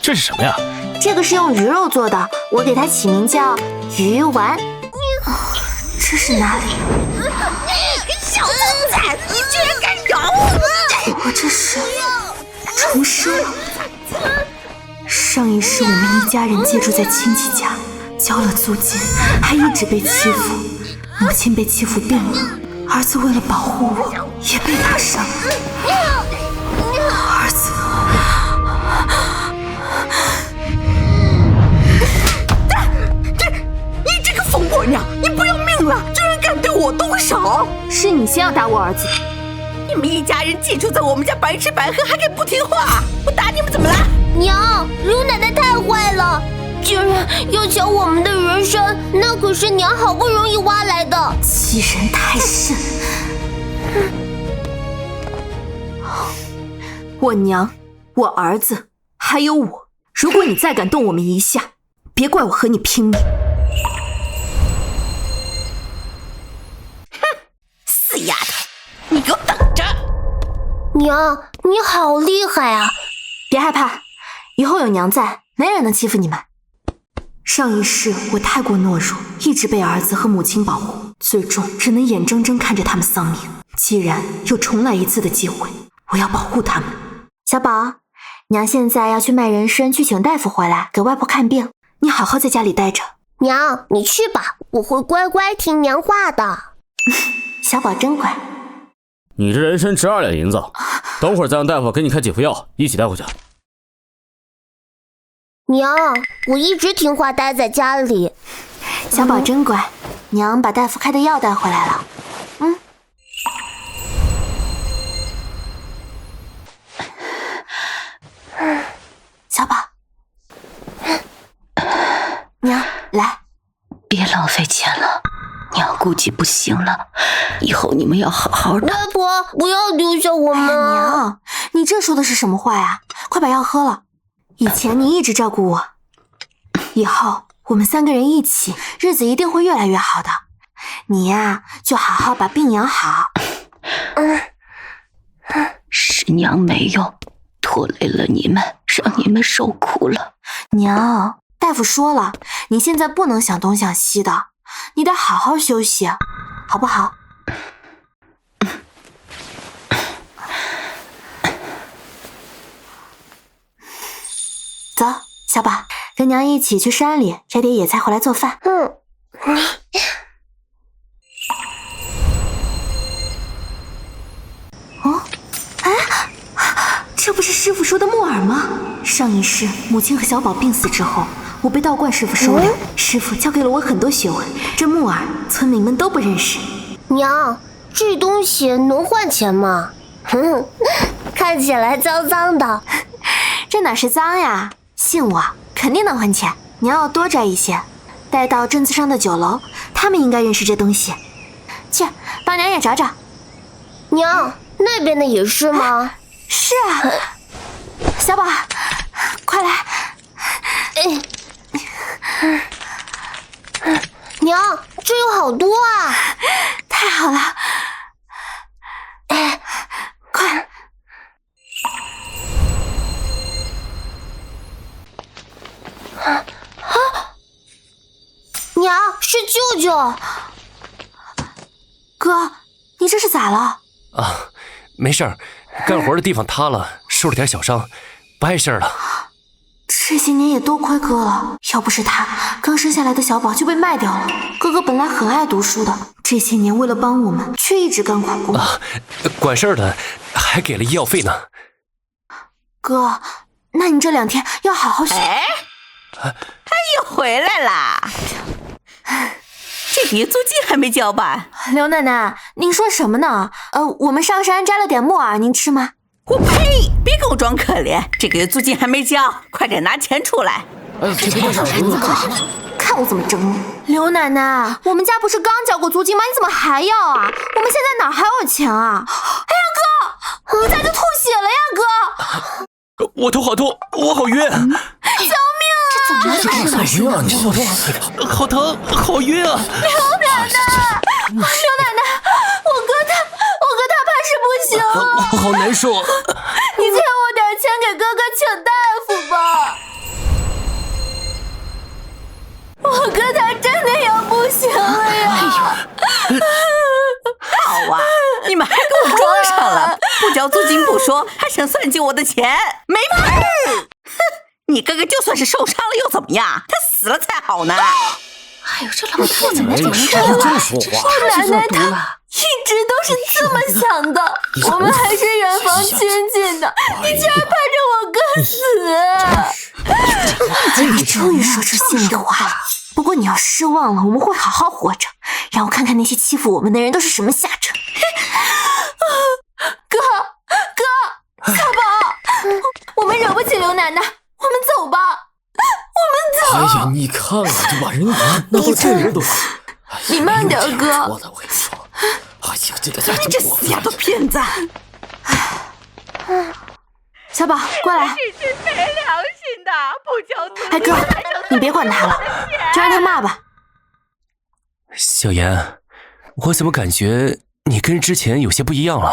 这是什么呀？这个是用鱼肉做的，我给它起名叫鱼丸。这是哪里？小兔崽子，你居然敢咬我！我这是重生了。上一世我们一家人借住在亲戚家，交了租金，还一直被欺负。母亲被欺负病了，儿子为了保护我，也被打伤了。儿子，你这个疯婆娘，你不要命了，居然敢对我动手！是你先要打我儿子。你们一家人寄住在我们家白吃白喝，还敢不听话？我打你们怎么了？娘，卢奶奶太坏了，竟然要抢我们的人参，那可是娘好不容易挖来的。欺人太甚！我娘、我儿子还有我，如果你再敢动我们一下，别怪我和你拼命！哼，死丫头，你给我等着！娘，你好厉害啊！别害怕，以后有娘在，没人能欺负你们。上一世我太过懦弱，一直被儿子和母亲保护，最终只能眼睁睁看着他们丧命。既然有重来一次的机会，我要保护他们。小宝，娘现在要去卖人参，去请大夫回来给外婆看病，你好好在家里待着。娘，你去吧，我会乖乖听娘话的。小宝真乖。你这人参值2两银子，等会儿再让大夫给你开几副药，一起带回去。娘，我一直听话待在家里。小宝真乖，娘把大夫开的药带回来了。小宝，娘来，别浪费钱了，娘估计不行了，以后你们要好好的。外婆，不要丢下我们啊！娘，你这说的是什么话呀？快把药喝了。以前你一直照顾我，以后我们3个人一起，日子一定会越来越好的。你呀，就好好把病养好。是娘没用，拖累了你们，让你们受苦了。娘，大夫说了，你现在不能想东想西的，你得好好休息，好不好？走，小宝，跟娘一起去山里摘点野菜回来做饭。这不是师傅说的木耳吗？上一世母亲和小宝病死之后，我被道观师傅收留，师傅教给了我很多学问。这木耳村民们都不认识。娘，这东西能换钱吗？看起来脏脏的。这哪是脏呀？信我，肯定能换钱。娘要多摘一些，带到镇子上的酒楼，他们应该认识这东西。去，帮娘也找找。娘，那边的也是吗？是啊，小宝，快来！娘，这有好多啊！太好了，快！娘，是舅舅。哥，你这是咋了？啊，没事儿，干活的地方塌了，受了点小伤，不碍事儿了。这些年也多亏哥了，要不是他，刚生下来的小宝就被卖掉了。哥哥本来很爱读书的，这些年为了帮我们，却一直干苦工。管事儿的还给了医药费呢。哥，那你这2天要好好学。他又回来啦！这个月租金还没交吧？刘奶奶，您说什么呢？我们上山摘了点木耳，您吃吗？我呸！别跟我装可怜，这个月租金还没交，快点拿钱出来！看我怎么整你！刘奶奶，我们家不是刚交过租金吗？你怎么还要啊？我们现在哪还有钱啊？哎呀，哥，我咋就吐血了呀，哥！我头好痛，我好晕！救命啊！这怎么了？好晕啊！你坐坐。好疼，好晕啊！刘奶奶，刘奶奶，我哥他怕是不行了。我好难受。你借我点钱给哥哥请大夫吧。到租金不说，还想算计我的钱，没门儿！哼，你哥哥就算是受伤了又怎么样？他死了才好呢。哎呦，这老太怎么这么说话？奶奶她一直都是这么想的，我们还是远房亲戚的，你居然盼着我哥死！你终于说出心里的话了。不过你要失望了，我们会好好活着，让我看看那些欺负我们的人都是什么下场。哥，小宝，我们惹不起刘奶奶，我们走吧，我们走。哎呀，你看看，就把人闹到这人都死。你慢点，哥。我的，我跟你说，哎呀，这个你这死丫头片子！小宝，过来。这是没良心的，不交租哎，哥，你别管他了，就让他骂吧。小妍，我怎么感觉你跟之前有些不一样了？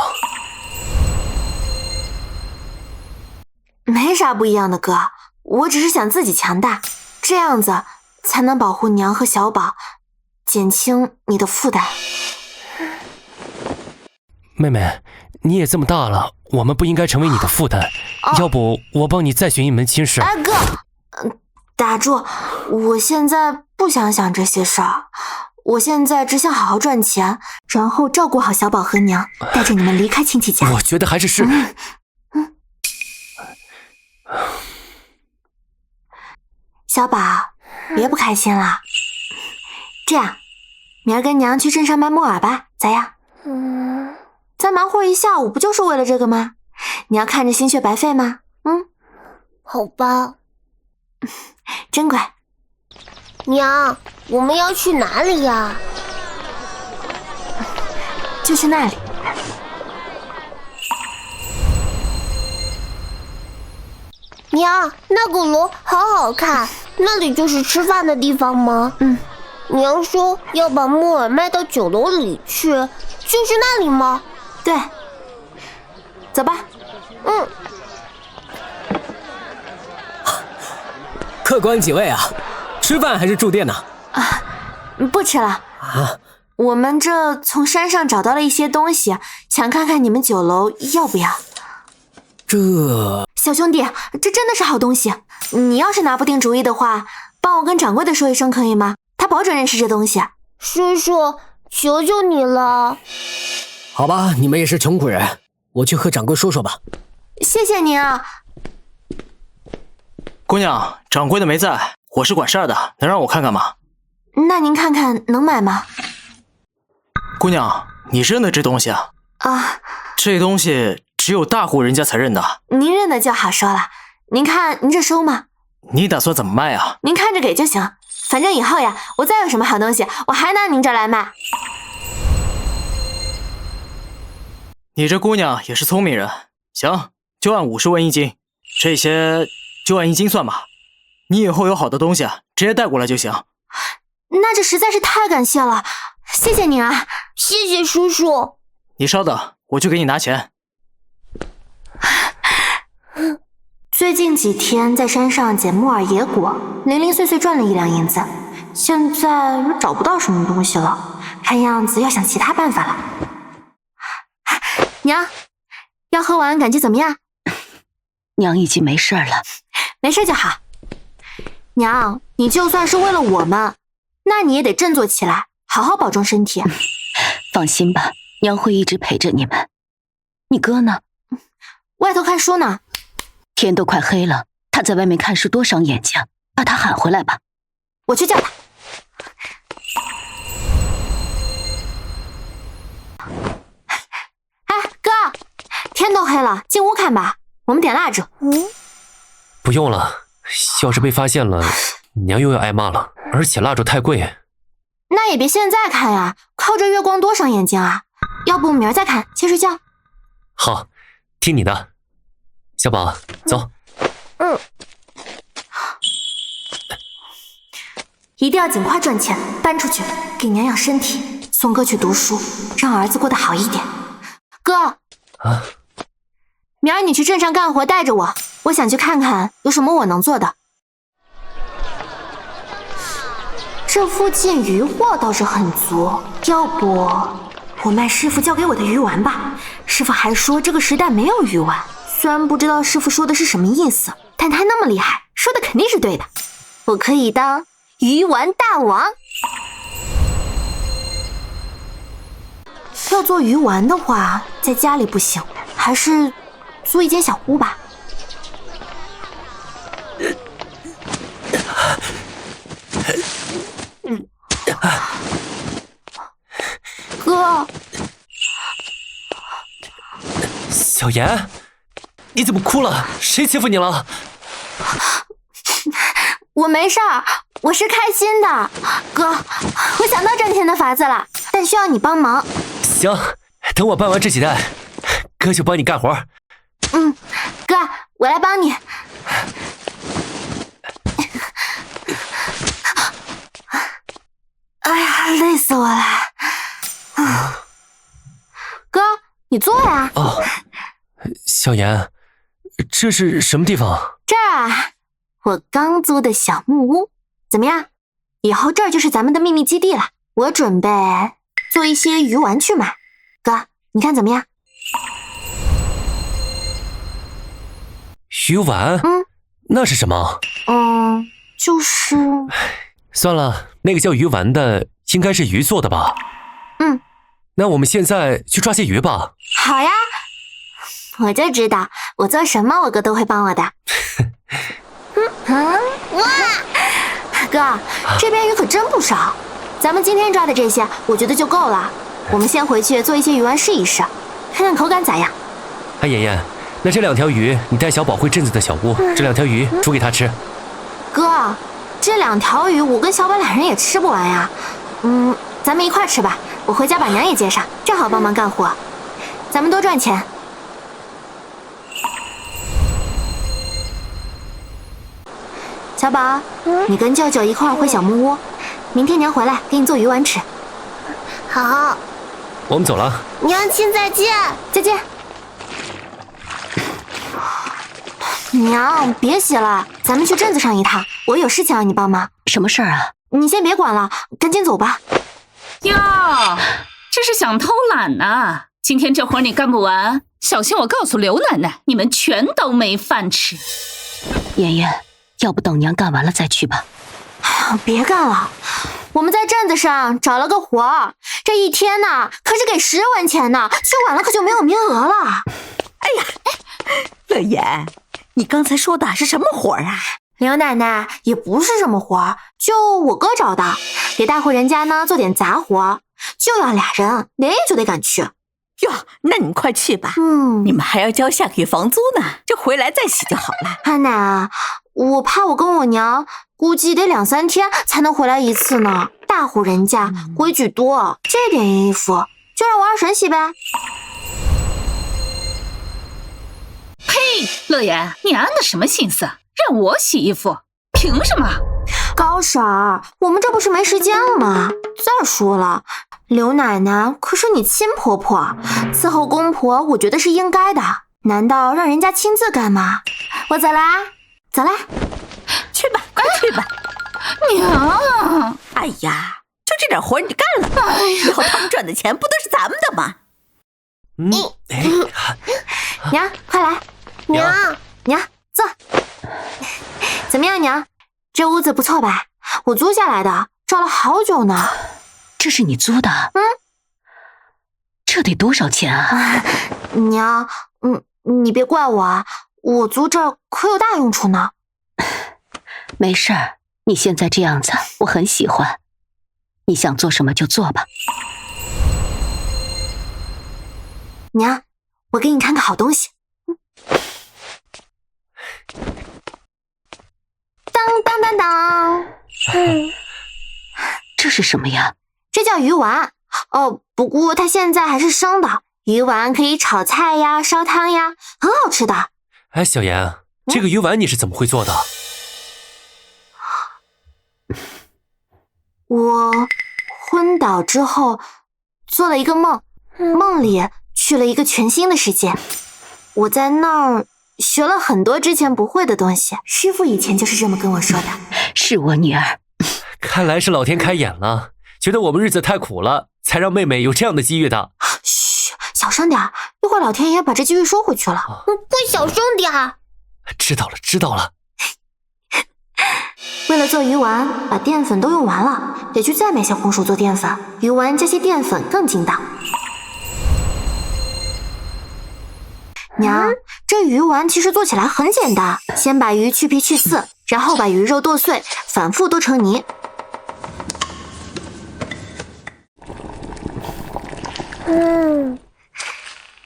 没啥不一样的，哥，我只是想自己强大，这样子才能保护娘和小宝，减轻你的负担。妹妹，你也这么大了，我们不应该成为你的负担。要不我帮你再寻一门亲事。哎，哥，打住！我现在不想想这些事儿，我现在只想好好赚钱，然后照顾好小宝和娘，带着你们离开亲戚家。我觉得还是小宝，别不开心了。这样，明儿跟娘去镇上卖木耳吧，咋样？咱忙活一下午，不就是为了这个吗？你要看着心血白费吗？好吧。真乖。娘，我们要去哪里呀？就去那里。娘，那个楼好好看，那里就是吃饭的地方吗？娘说要把木耳卖到酒楼里去，就是那里吗？对。走吧。客官几位啊？吃饭还是住店呢？不吃了。我们这从山上找到了一些东西，想看看你们酒楼要不要。这小兄弟，这真的是好东西。你要是拿不定主意的话，帮我跟掌柜的说一声可以吗？他保准认识这东西。叔叔，求求你了。好吧，你们也是穷苦人，我去和掌柜说说吧。谢谢您啊。姑娘，掌柜的没在，我是管事儿的，能让我看看吗？那您看看能买吗？姑娘，你认得这东西啊？这东西只有大户人家才认的。您认得就好说了。您看您这收吗？你打算怎么卖啊？您看着给就行，反正以后呀，我再有什么好东西，我还拿您这儿来卖。你这姑娘也是聪明人，行，就按50文1斤，这些就按1斤算吧。你以后有好的东西直接带过来就行。那这实在是太感谢了，谢谢您啊。谢谢叔叔。你稍等，我去给你拿钱。最近几天在山上捡木耳野果，零零碎碎赚了1两银子，现在又找不到什么东西了，看样子要想其他办法了。娘，药喝完感觉怎么样？娘已经没事了。没事就好。娘，你就算是为了我们，那你也得振作起来，好好保重身体。放心吧，娘会一直陪着你们。你哥呢？外头看书呢。天都快黑了，他在外面看书多伤眼睛，把他喊回来吧。我去叫他。哎，哥，天都黑了，进屋看吧。我们点蜡烛。不用了，要是被发现了，娘又要挨骂了。而且蜡烛太贵。那也别现在看呀，靠着月光多伤眼睛啊。要不明儿再看，先睡觉。好，听你的。小宝，走。一定要尽快赚钱，搬出去，给娘养身体，送哥去读书，让儿子过得好一点。哥，明儿你去镇上干活，带着我，我想去看看有什么我能做的。这附近渔获倒是很足，要不我卖师傅教给我的鱼丸吧。师傅还说这个时代没有鱼丸，虽然不知道师傅说的是什么意思，但他那么厉害，说的肯定是对的。我可以当鱼丸大王。要做鱼丸的话，在家里不行，还是租一间小屋吧。哥，小妍，你怎么哭了？谁欺负你了？我没事儿，我是开心的。哥，我想到挣钱的法子了，但需要你帮忙。行，等我办完这几袋，哥就帮你干活。哥，我来帮你。哎呀，累死我了。哥，你坐呀。哦，小妍，这是什么地方？这儿啊，我刚租的小木屋，怎么样？以后这儿就是咱们的秘密基地了。我准备做一些鱼丸去卖。哥，你看怎么样？鱼丸？那是什么？就是……算了，那个叫鱼丸的应该是鱼做的吧？那我们现在去抓些鱼吧。好呀，我就知道，我做什么我哥都会帮我的。哇，哥，这边鱼可真不少，咱们今天抓的这些，我觉得就够了。我们先回去做一些鱼丸试一试，看看口感咋样。妍妍，那这2条鱼你带小宝回镇子的小屋，这2条鱼煮给他吃。哥，这2条鱼我跟小宝2人也吃不完呀。咱们一块吃吧，我回家把娘也接上，正好帮忙干活，咱们多赚钱。小宝，你跟舅舅一块回小木屋，明天娘回来给你做鱼丸吃。好，我们走了。娘亲再见。再见。娘，别洗了，咱们去镇子上一趟，我有事情让你帮忙。什么事儿啊？你先别管了，赶紧走吧。哟，这是想偷懒呐！今天这活你干不完，小心我告诉刘奶奶，你们全都没饭吃。妍妍，要不等娘干完了再去吧。哎呀，别干了，我们在镇子上找了个活儿，这一天呢可是给10文钱呢，去晚了可就没有名额了。哎呀，乐言，你刚才说的是什么活啊？刘奶奶，也不是什么活，就我哥找的，给大户人家呢做点杂活，就要2人，连夜就得赶去。哟，那你快去吧。你们还要交下个月房租呢，这回来再洗就好了。安奶啊，我怕我跟我娘估计得2、3天才能回来一次呢。大户人家规矩多，这点衣服就让我二婶洗呗。呸！乐言，你安的什么心思？让我洗衣服？凭什么？高婶儿，我们这不是没时间了吗？再说了，刘奶奶可是你亲婆婆，伺候公婆，我觉得是应该的。难道让人家亲自干吗？我走啦，走啦，去吧，快去吧。娘，哎呀，就这点活你干了，以后他们赚的钱不都是咱们的吗？娘，快来，娘，坐。怎么样，娘？这屋子不错吧？我租下来的，找了好久呢。这是你租的？这得多少钱啊？娘，你别怪我啊，我租这儿可有大用处呢。没事儿，你现在这样子，我很喜欢。你想做什么就做吧。娘，我给你看个好东西。当当当当！这是什么呀？这叫鱼丸哦，不过它现在还是生的。鱼丸可以炒菜呀、烧汤呀，很好吃的。哎，小妍，这个鱼丸你是怎么会做的？我昏倒之后做了一个梦，梦里去了一个全新的世界。我在那儿学了很多之前不会的东西，师傅以前就是这么跟我说的。是我女儿。看来是老天开眼了，觉得我们日子太苦了，才让妹妹有这样的机遇的。嘘，小声点，一会儿老天爷把这机遇收回去了。快小声点。知道了，知道了。为了做鱼丸，把淀粉都用完了，得去再买些红薯做淀粉。鱼丸加些淀粉更筋道。娘，这鱼丸其实做起来很简单，先把鱼去皮去丝，然后把鱼肉剁碎，反复剁成泥。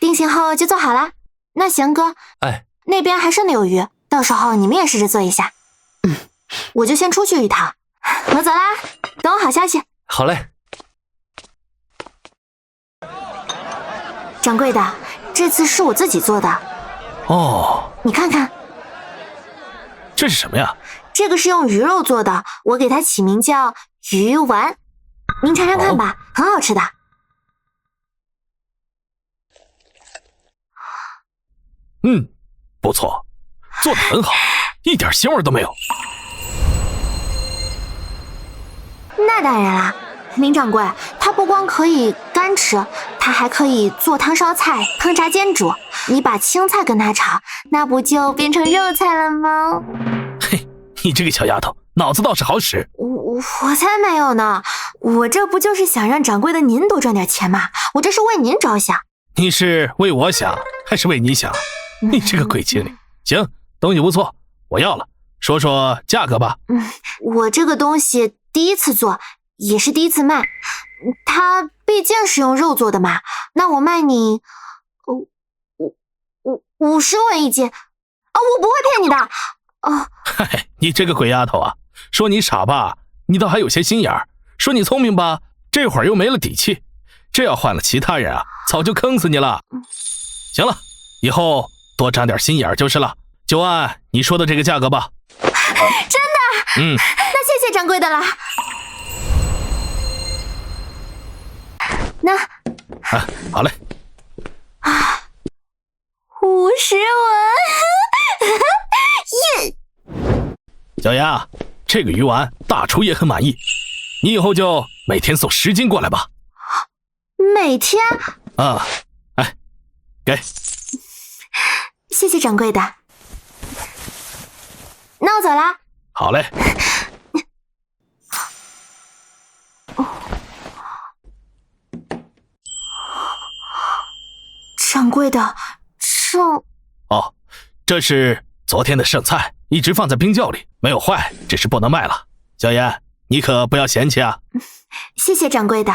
定型后就做好了。那翔哥，哎，那边还剩的有鱼，到时候你们也试着做一下。我就先出去一趟，我走啦，等我好消息。好嘞。掌柜的，这次是我自己做的。哦，你看看，这是什么呀？这个是用鱼肉做的，我给它起名叫鱼丸。您尝尝看吧，很好吃的。不错，做得很好，一点腥味都没有。那当然啦，林掌柜，它不光可以干吃，它还可以做汤烧菜、烹炸煎煮。你把青菜跟它炒，那不就变成肉菜了吗？嘿，你这个小丫头，脑子倒是好使。我才没有呢，我这不就是想让掌柜的您多赚点钱吗？我这是为您着想。你是为我想，还是为你想？你这个鬼精灵。行，东西不错，我要了。说说价格吧。我这个东西第一次做，也是第一次卖，它毕竟是用肉做的嘛。那我卖你50文一斤。我不会骗你的。嗨，你这个鬼丫头啊，说你傻吧，你倒还有些心眼儿；说你聪明吧，这会儿又没了底气。这要换了其他人啊，早就坑死你了。行了，以后多长点心眼儿就是了。就按你说的这个价格吧。真的？那谢谢掌柜的了。那好嘞。50文。耶！小丫，这个鱼丸大厨也很满意，你以后就每天送10斤过来吧。每天？哎，给。谢谢掌柜的。那我走啦。好嘞。掌柜的，这是昨天的剩菜，一直放在冰窖里，没有坏，只是不能卖了。小妍，你可不要嫌弃啊。谢谢掌柜的。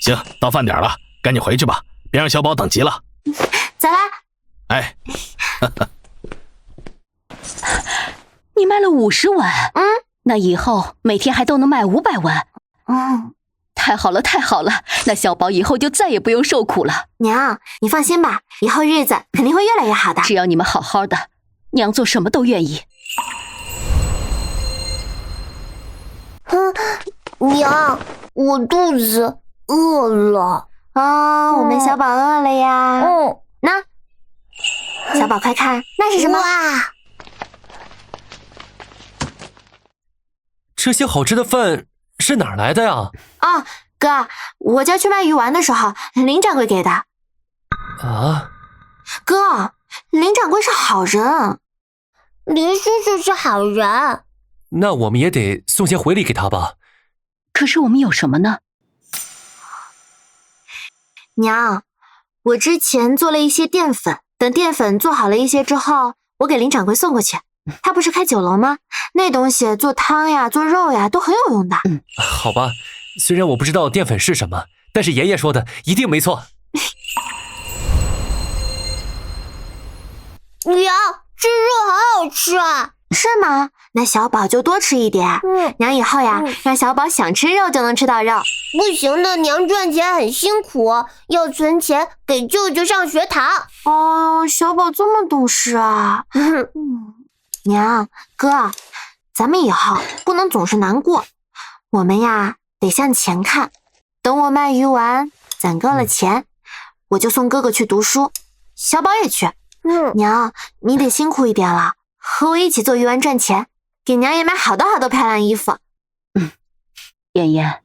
行，到饭点了，赶紧回去吧，别让小宝等急了。走啦。哎。你卖了50文，那以后每天还都能卖500文。太好了，太好了，那小宝以后就再也不用受苦了。娘，你放心吧，以后日子肯定会越来越好的。只要你们好好的，娘做什么都愿意。娘，我肚子饿了。我们小宝饿了呀。那，小宝快看，那是什么？哇！这些好吃的饭是哪儿来的呀？哥，我家去卖鱼丸的时候，林掌柜给的。哥，林掌柜是好人。林叔叔是好人。那我们也得送些回礼给他吧。可是我们有什么呢？娘，我之前做了一些淀粉，等淀粉做好了一些之后，我给林掌柜送过去。他不是开酒楼吗？那东西做汤呀、做肉呀都很有用的。好吧，虽然我不知道淀粉是什么，但是爷爷说的一定没错。娘，这肉好好吃啊！是吗？那小宝就多吃一点。娘以后呀，让小宝想吃肉就能吃到肉。不行的，娘赚钱很辛苦，要存钱给舅舅上学堂。小宝这么懂事啊。娘，哥，咱们以后不能总是难过，我们呀得向前看。等我卖鱼丸攒够了钱，我就送哥哥去读书，小宝也去。娘，你得辛苦一点了，和我一起做鱼丸赚钱，给娘也买好多好多漂亮衣服。妍妍，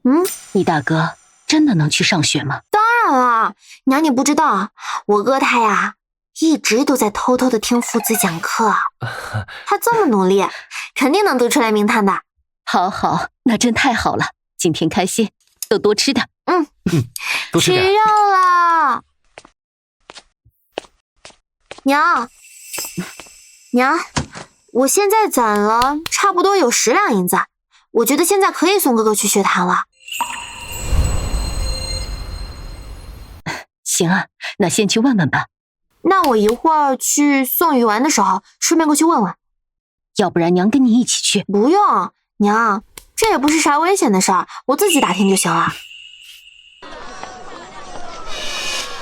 你大哥真的能去上学吗？当然了，娘你不知道，我哥他呀一直都在偷偷的听父子讲课，他这么努力，肯定能读出来名堂的。好好，那真太好了，今天开心，都多吃点。多吃点。吃药了，娘，我现在攒了差不多有10两银子，我觉得现在可以送哥哥去学堂了。行啊，那先去问问吧。那我一会儿去送鱼丸的时候，顺便过去问问。要不然娘跟你一起去。不用，娘，这也不是啥危险的事儿，我自己打听就行了。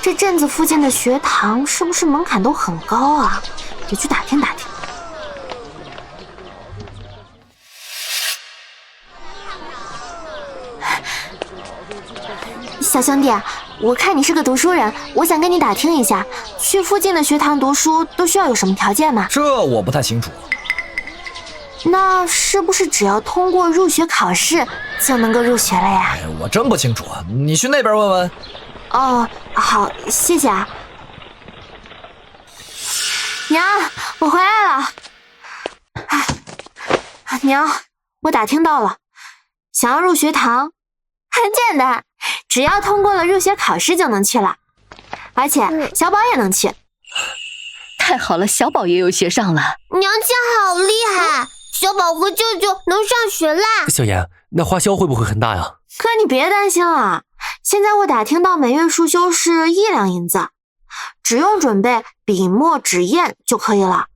这镇子附近的学堂是不是门槛都很高啊？得去打听打听。小兄弟，我看你是个读书人，我想跟你打听一下，去附近的学堂读书都需要有什么条件吗？这我不太清楚。那是不是只要通过入学考试就能够入学了呀？我真不清楚，你去那边问问。哦，好，谢谢啊。娘，我回来了。娘，我打听到了，想要入学堂，很简单，只要通过了入学考试就能去了，而且小宝也能去。太好了，小宝也有学上了。娘亲好厉害，小宝和舅舅能上学啦。小妍，那花销会不会很大呀？哥，你别担心了，现在我打听到每月束修是1两银子，只用准备笔墨纸砚就可以了。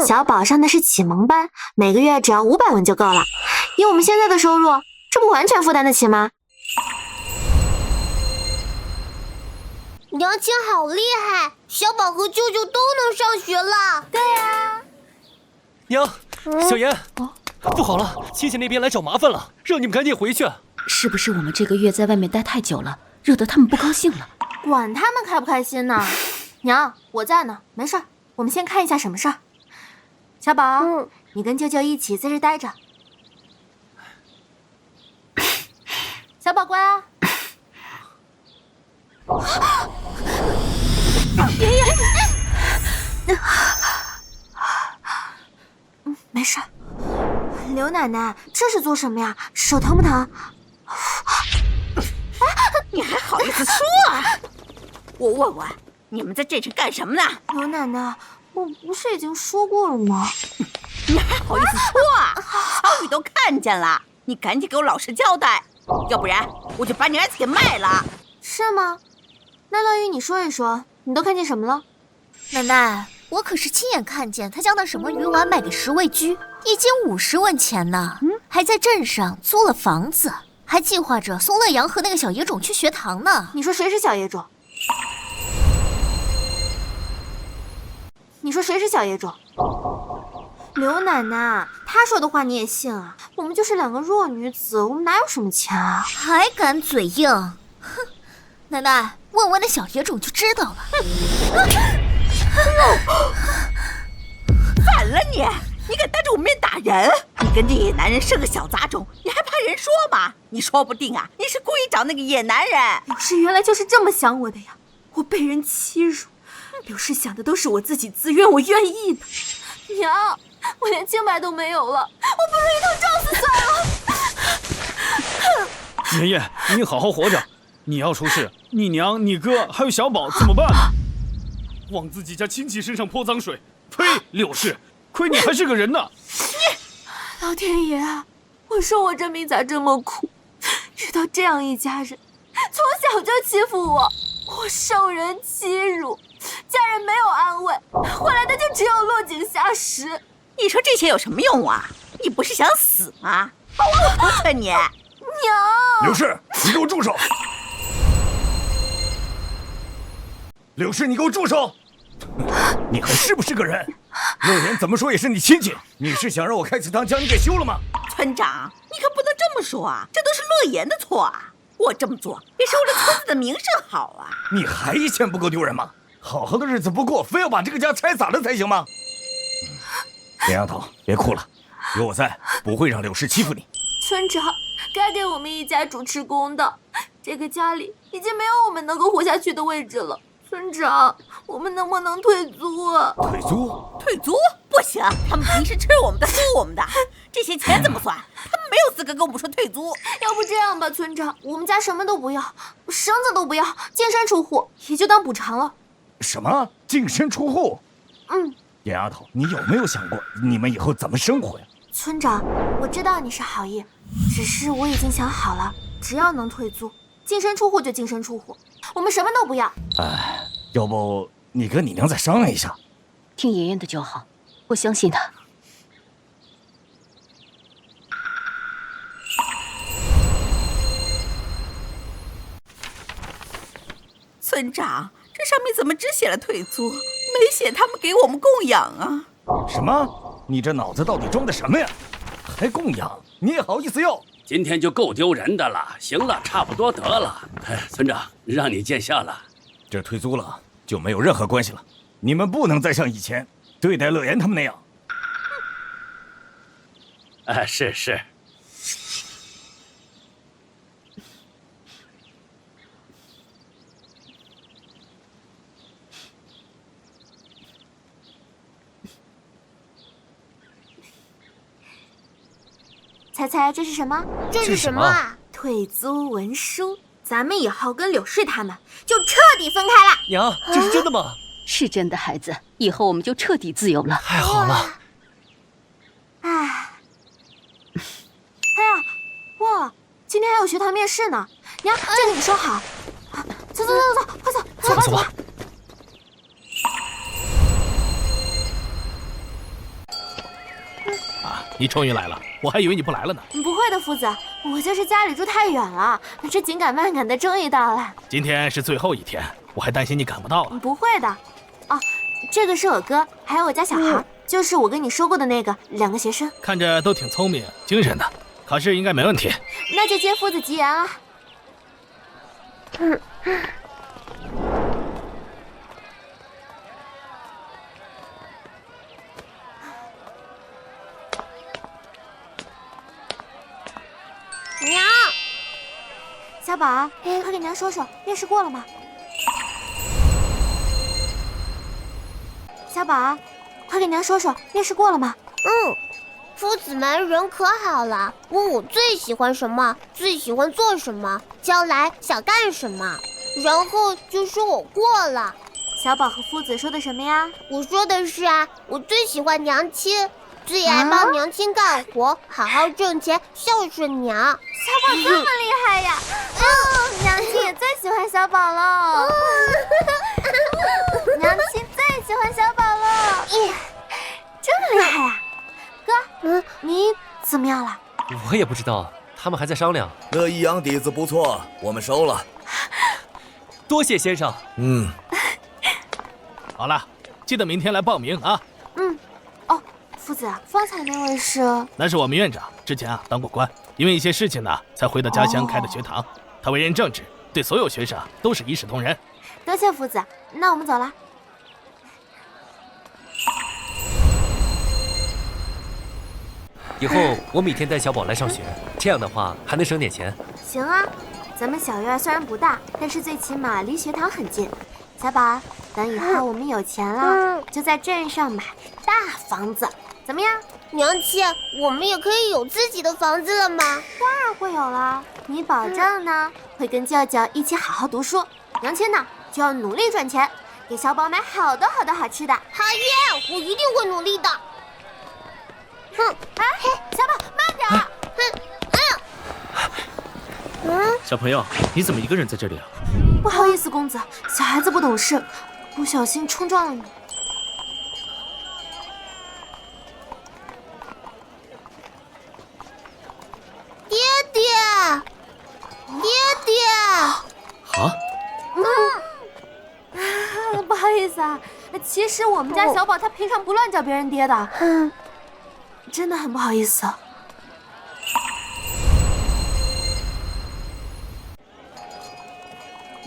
小宝上的是启蒙班，每个月只要500文就够了。以我们现在的收入，这不完全负担得起吗？娘亲好厉害，小宝和舅舅都能上学了。对啊。娘，小妍，不好了，亲戚那边来找麻烦了，让你们赶紧回去。是不是我们这个月在外面待太久了，惹得他们不高兴了？管他们开不开心呢。娘，我在呢，没事儿，我们先看一下什么事儿。小宝，你跟舅舅一起在这待着。小宝乖啊。没事。刘奶奶，这是做什么呀？手疼不疼？你还好意思说啊？我问问，你们在这里干什么呢？刘奶奶，我不是已经说过了吗？你还好意思说啊？曹宇都看见了，你赶紧给我老实交代，要不然我就把你儿子给卖了。是吗？那乐玉，你说一说，你都看见什么了？奶奶，我可是亲眼看见他将那什么鱼丸卖给石卫居，1斤50文钱呢。还在镇上租了房子，还计划着送乐阳和那个小野种去学堂呢。你说谁是小野种？你说谁是小野种？刘奶奶，她说的话你也信啊？我们就是2个弱女子，我们哪有什么钱啊？还敢嘴硬？哼！奶奶，问问那小野种就知道了。反了你！你敢当着我面打人？你跟这野男人是个小杂种，你还怕人说吗？你说不定啊，你是故意找那个野男人。柳氏原来就是这么想我的呀！我被人欺辱，柳氏想的都是我自己自愿，我愿意的。娘，我连清白都没有了，我不如一头撞死算了。爷爷，你好好活着，你要出事，你娘、你哥还有小宝怎么办呢？往自己家亲戚身上泼脏水，呸！柳氏，亏你还是个人呢！你，老天爷啊！我说我这命咋这么苦，遇到这样一家人，从小就欺负我，我受人欺辱，家人没有安慰，换来的就只有落井下石。你说这些有什么用啊？你不是想死吗？我不劝你。娘，柳氏，你给我住手！柳氏，你给我住手！你还是不是个人？乐言怎么说也是你亲戚，你是想让我开祠堂将你给休了吗？村长，你可不能这么说啊，这都是乐言的错啊！我这么做也是为了村子的名声好啊！你还嫌不够丢人吗？好好的日子不过，非要把这个家拆散了才行吗？林丫头，别哭了，有我在，不会让柳氏欺负你。村长，该给我们一家主持公道，这个家里已经没有我们能够活下去的位置了。村长，我们能不能退租啊？退租？退租不行，他们平时吃我们的，喝我们的，这些钱怎么算？他们没有资格跟我们说退租。要不这样吧，村长，我们家什么都不要，绳子都不要，净身出户，也就当补偿了。什么？净身出户？野丫头，你有没有想过你们以后怎么生活呀？村长，我知道你是好意，只是我已经想好了，只要能退租，净身出户就净身出户，我们什么都不要。要不你跟你娘再商量一下。听爷爷的就好，我相信他。村长，这上面怎么只写了退租，没写他们给我们供养啊？什么？你这脑子到底装的什么呀？还供养？你也好意思要？今天就够丢人的了。行了，差不多得了。村长，让你见笑了。这退租了就没有任何关系了。你们不能再像以前对待乐言他们那样。是。猜猜这是什么？这是什么啊？退租文书。咱们以后跟柳氏他们就彻底分开了。娘，这是真的吗？是真的，孩子，以后我们就彻底自由了。太好了！哎呀，忘了，今天还有学堂面试呢。娘，这个你收好。走，快走吧。你终于来了，我还以为你不来了呢。不会的，夫子，我就是家里住太远了，这紧赶慢赶的终于到了。今天是最后一天，我还担心你赶不到了。不会的。这个是我哥，还有我家小孩，就是我跟你说过的那个2个学生，看着都挺聪明、精神的，考试应该没问题。那就接夫子吉言了。娘，小宝，快给娘说说，面试过了吗？小宝，快给娘说说，面试过了吗？夫子们人可好了，问我最喜欢什么，最喜欢做什么，将来想干什么，然后就说我过了。小宝和夫子说的什么呀？我说的是我最喜欢娘亲，最爱帮娘亲干活，好好挣钱，孝顺娘。小宝这么厉害呀！娘亲也最喜欢小宝了。娘亲最喜欢小宝了。这么厉害呀！哥，你怎么样了？我也不知道，他们还在商量。乐一阳底子不错，我们收了。多谢先生。好了，记得明天来报名啊。夫子，方才那位是？那是我们院长，之前当过官，因为一些事情呢，才回到家乡开的学堂。他为人正直，对所有学生都是一视同仁。多谢夫子，那我们走了。以后我每天带小宝来上学，这样的话还能省点钱。行啊，咱们小院虽然不大，但是最起码离学堂很近。小宝，等以后我们有钱了，就在镇上买大房子，怎么样？娘亲，我们也可以有自己的房子了吗？当然会有了，你保证呢？会跟舅舅一起好好读书，娘亲呢就要努力赚钱，给小宝买好多好多好吃的。好耶，我一定会努力的。小宝慢点。小朋友，你怎么一个人在这里啊？不好意思，公子，小孩子不懂事，不小心冲撞了你。爹爹！啊？不好意思啊，其实我们家小宝他平常不乱叫别人爹的，真的很不好意思。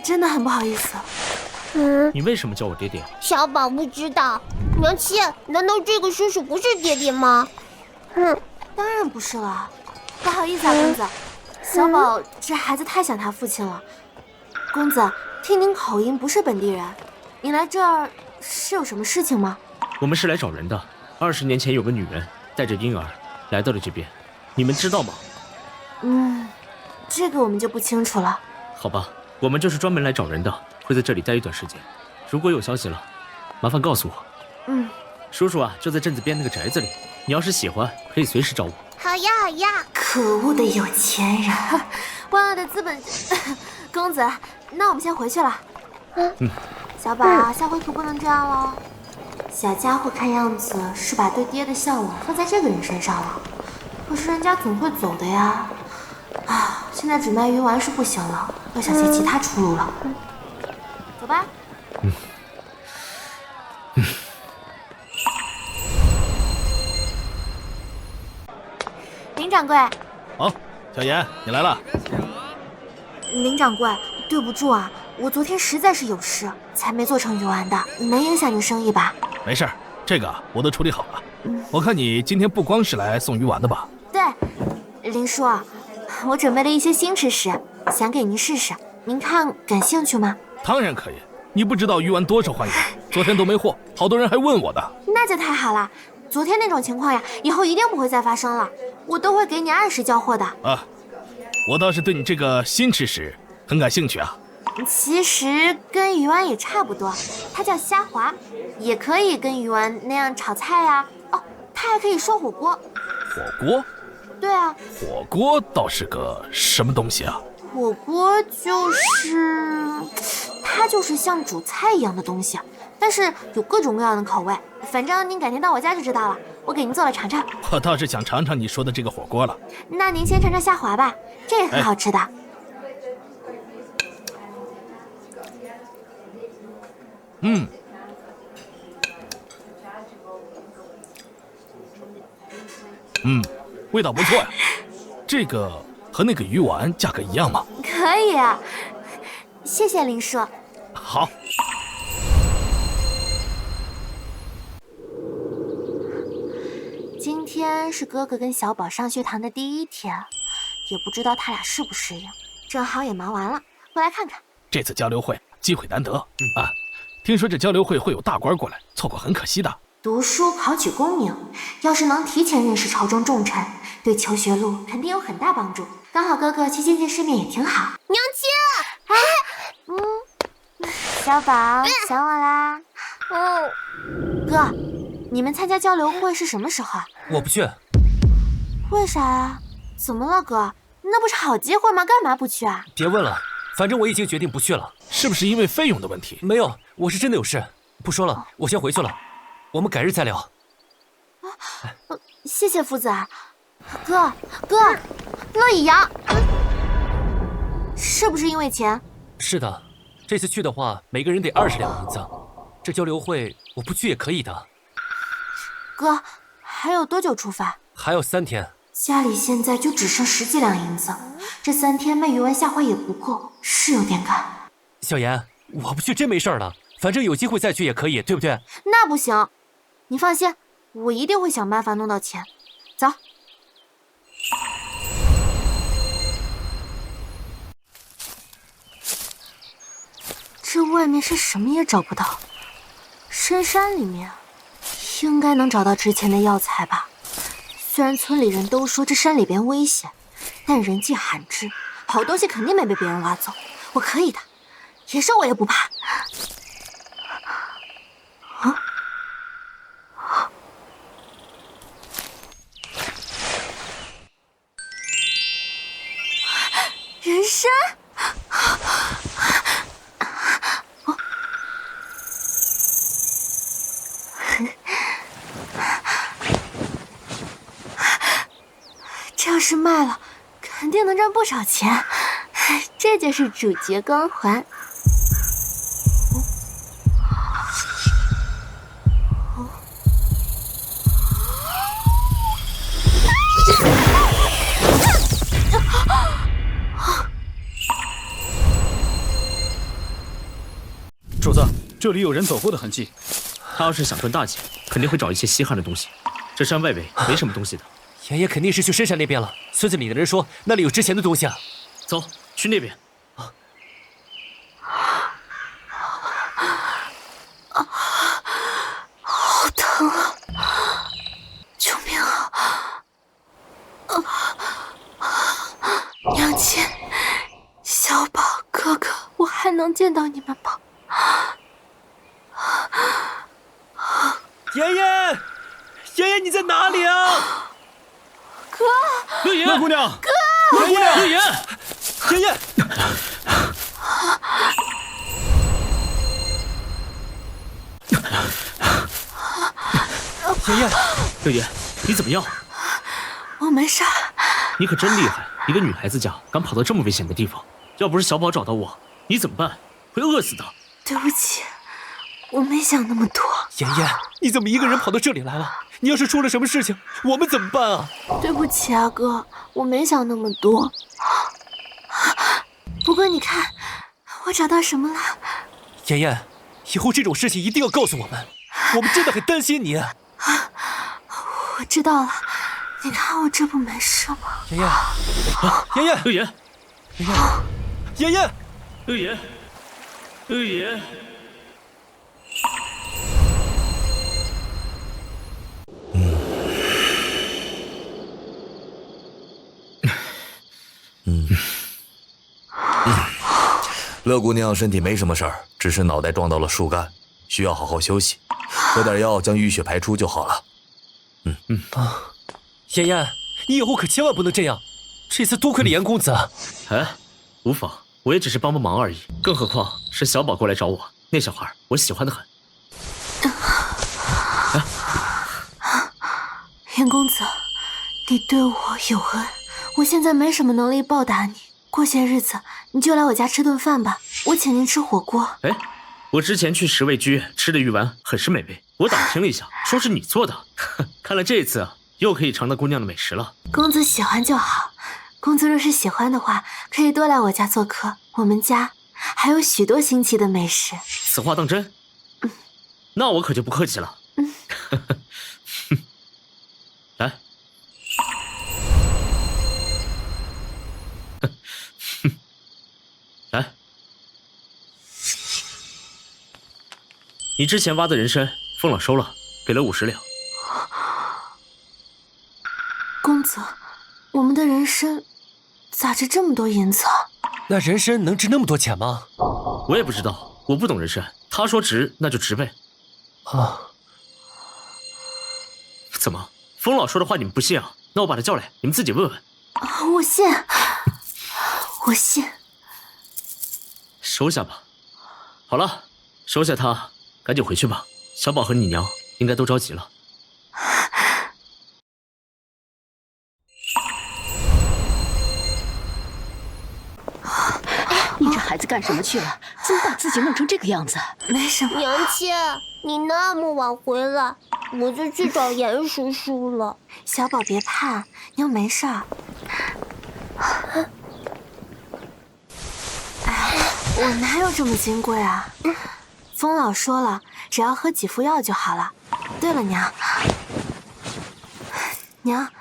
真的很不好意思。你为什么叫我爹爹？小宝不知道。娘亲，难道这个叔叔不是爹爹吗？当然不是了。不好意思啊，公子，小宝这孩子太想他父亲了。公子，听您口音不是本地人，你来这儿是有什么事情吗？我们是来找人的。20年前有个女人带着婴儿来到了这边，你们知道吗？这个我们就不清楚了。好吧，我们就是专门来找人的，会在这里待一段时间。如果有消息了，麻烦告诉我。叔叔啊，就在镇子边那个宅子里，你要是喜欢，可以随时找我。好呀好呀。可恶的有钱人，万恶的资本。公子，那我们先回去了。小宝，下回可不能这样喽。小家伙看样子是把对爹的向往放在这个人身上了，可是人家总会走的呀。现在只卖鱼丸是不行了，要想些其他出路了。走吧。林掌柜。好，小严，你来了。林掌柜，对不住啊，我昨天实在是有事，才没做成鱼丸的，没影响您生意吧？没事，这个我都处理好了。我看你今天不光是来送鱼丸的吧？对，林叔，我准备了一些新吃食，想给您试试，您看感兴趣吗？当然可以，你不知道鱼丸多受欢迎，昨天都没货，好多人还问我的。那就太好了，昨天那种情况呀，以后一定不会再发生了，我都会给你按时交货的。我倒是对你这个新吃食很感兴趣啊。其实跟鱼丸也差不多，它叫虾滑，也可以跟鱼丸那样炒菜呀。它还可以涮火锅。火锅？对啊。火锅倒是个什么东西啊？火锅它就是像煮菜一样的东西，但是有各种各样的口味。反正您改天到我家就知道了，我给您做了尝尝。我倒是想尝尝你说的这个火锅了。那您先尝尝虾滑吧，这也很好吃的。味道不错呀。这个和那个鱼丸价格一样吗？可以啊，谢谢林叔。好。今天是哥哥跟小宝上学堂的第一天，也不知道他俩适不适应。正好也忙完了，过来看看。这次交流会机会难得听说这交流会会有大官过来，错过很可惜的。读书考取功名，要是能提前认识朝中重臣，对求学路肯定有很大帮助。刚好哥哥去见见世面也挺好。娘亲，小宝想我啦？哥，你们参加交流会是什么时候啊？我不去。为啥啊？怎么了哥？那不是好机会吗？干嘛不去啊？别问了，反正我已经决定不去了。是不是因为费用的问题？没有，我是真的有事。不说了，我先回去了。我们改日再聊。谢谢夫子。哥，乐以阳，是不是因为钱？是的，这次去的话，每个人得20两银子。这交流会我不去也可以的。哥，还有多久出发？还有3天。家里现在就只剩10几两银子，这3天卖鱼丸下花也不够，是有点赶。小严，我不去真没事了，反正有机会再去也可以，对不对？那不行，你放心，我一定会想办法弄到钱。走。这外面是什么也找不到，深山里面应该能找到值钱的药材吧？虽然村里人都说这山里边危险，但人迹罕至，好东西肯定没被别人挖走，我可以的，野兽我也不怕。人参。这要是卖了，肯定能赚不少钱。这就是主角光环。主子，这里有人走过的痕迹。他要是想赚大钱，肯定会找一些稀罕的东西。这山外围没什么东西的。爷爷肯定是去深山那边了。村子里的人说那里有值钱的东西啊。走，去那边。好疼啊！救命啊！娘亲，小宝哥哥，我还能见到你们吗？爷爷，爷爷你在哪里啊？哥，乐言，乐姑娘，哥，乐姑娘，乐言，爷爷。爷爷，乐言，你怎么样？我没事。你可真厉害，一个女孩子家敢跑到这么危险的地方，要不是小宝找到我，你怎么办？会饿死的。对不起，我没想那么多。爷爷，你怎么一个人跑到这里来了？你要是出了什么事情，我们怎么办啊？对不起啊，哥，我没想那么多。不过你看，我找到什么了？爷爷，以后这种事情一定要告诉我们，我们真的很担心你。我知道了，你看我这不没事吗？爷爷，爷爷，乐言，爷爷，乐言，乐言。乐姑娘身体没什么事儿，只是脑袋撞到了树干，需要好好休息，喝点药将淤血排出就好了。爷爷，你以后可千万不能这样，这次多亏了严公子啊。哎，无妨，我也只是帮帮忙而已，更何况是小宝过来找我，那小孩我喜欢的很。严公子，你对我有恩，我现在没什么能力报答你。过些日子你就来我家吃顿饭吧，我请您吃火锅。哎，我之前去十味居吃的鱼丸很是美味，我打听了一下，说是你做的。看来这次又可以尝到姑娘的美食了。公子喜欢就好，公子若是喜欢的话，可以多来我家做客，我们家还有许多新奇的美食。此话当真？那我可就不客气了。来。来，你之前挖的人参，凤老收了，给了50两。公子，我们的人参咋值这么多银子啊？那人参能值那么多钱吗？我也不知道，我不懂人参，他说值那就值呗。啊？怎么，风老说的话你们不信啊？那我把他叫来，你们自己问问。我信，我信。收下吧。好了，收下他，赶紧回去吧。小宝和你娘应该都着急了。你这孩子干什么去了？怎么把自己弄成这个样子？没什么。娘亲，你那么晚回来，我就去找严叔叔了。小宝别怕，娘没事儿。我哪有这么金贵啊？风老说了，只要喝几副药就好了。对了，娘，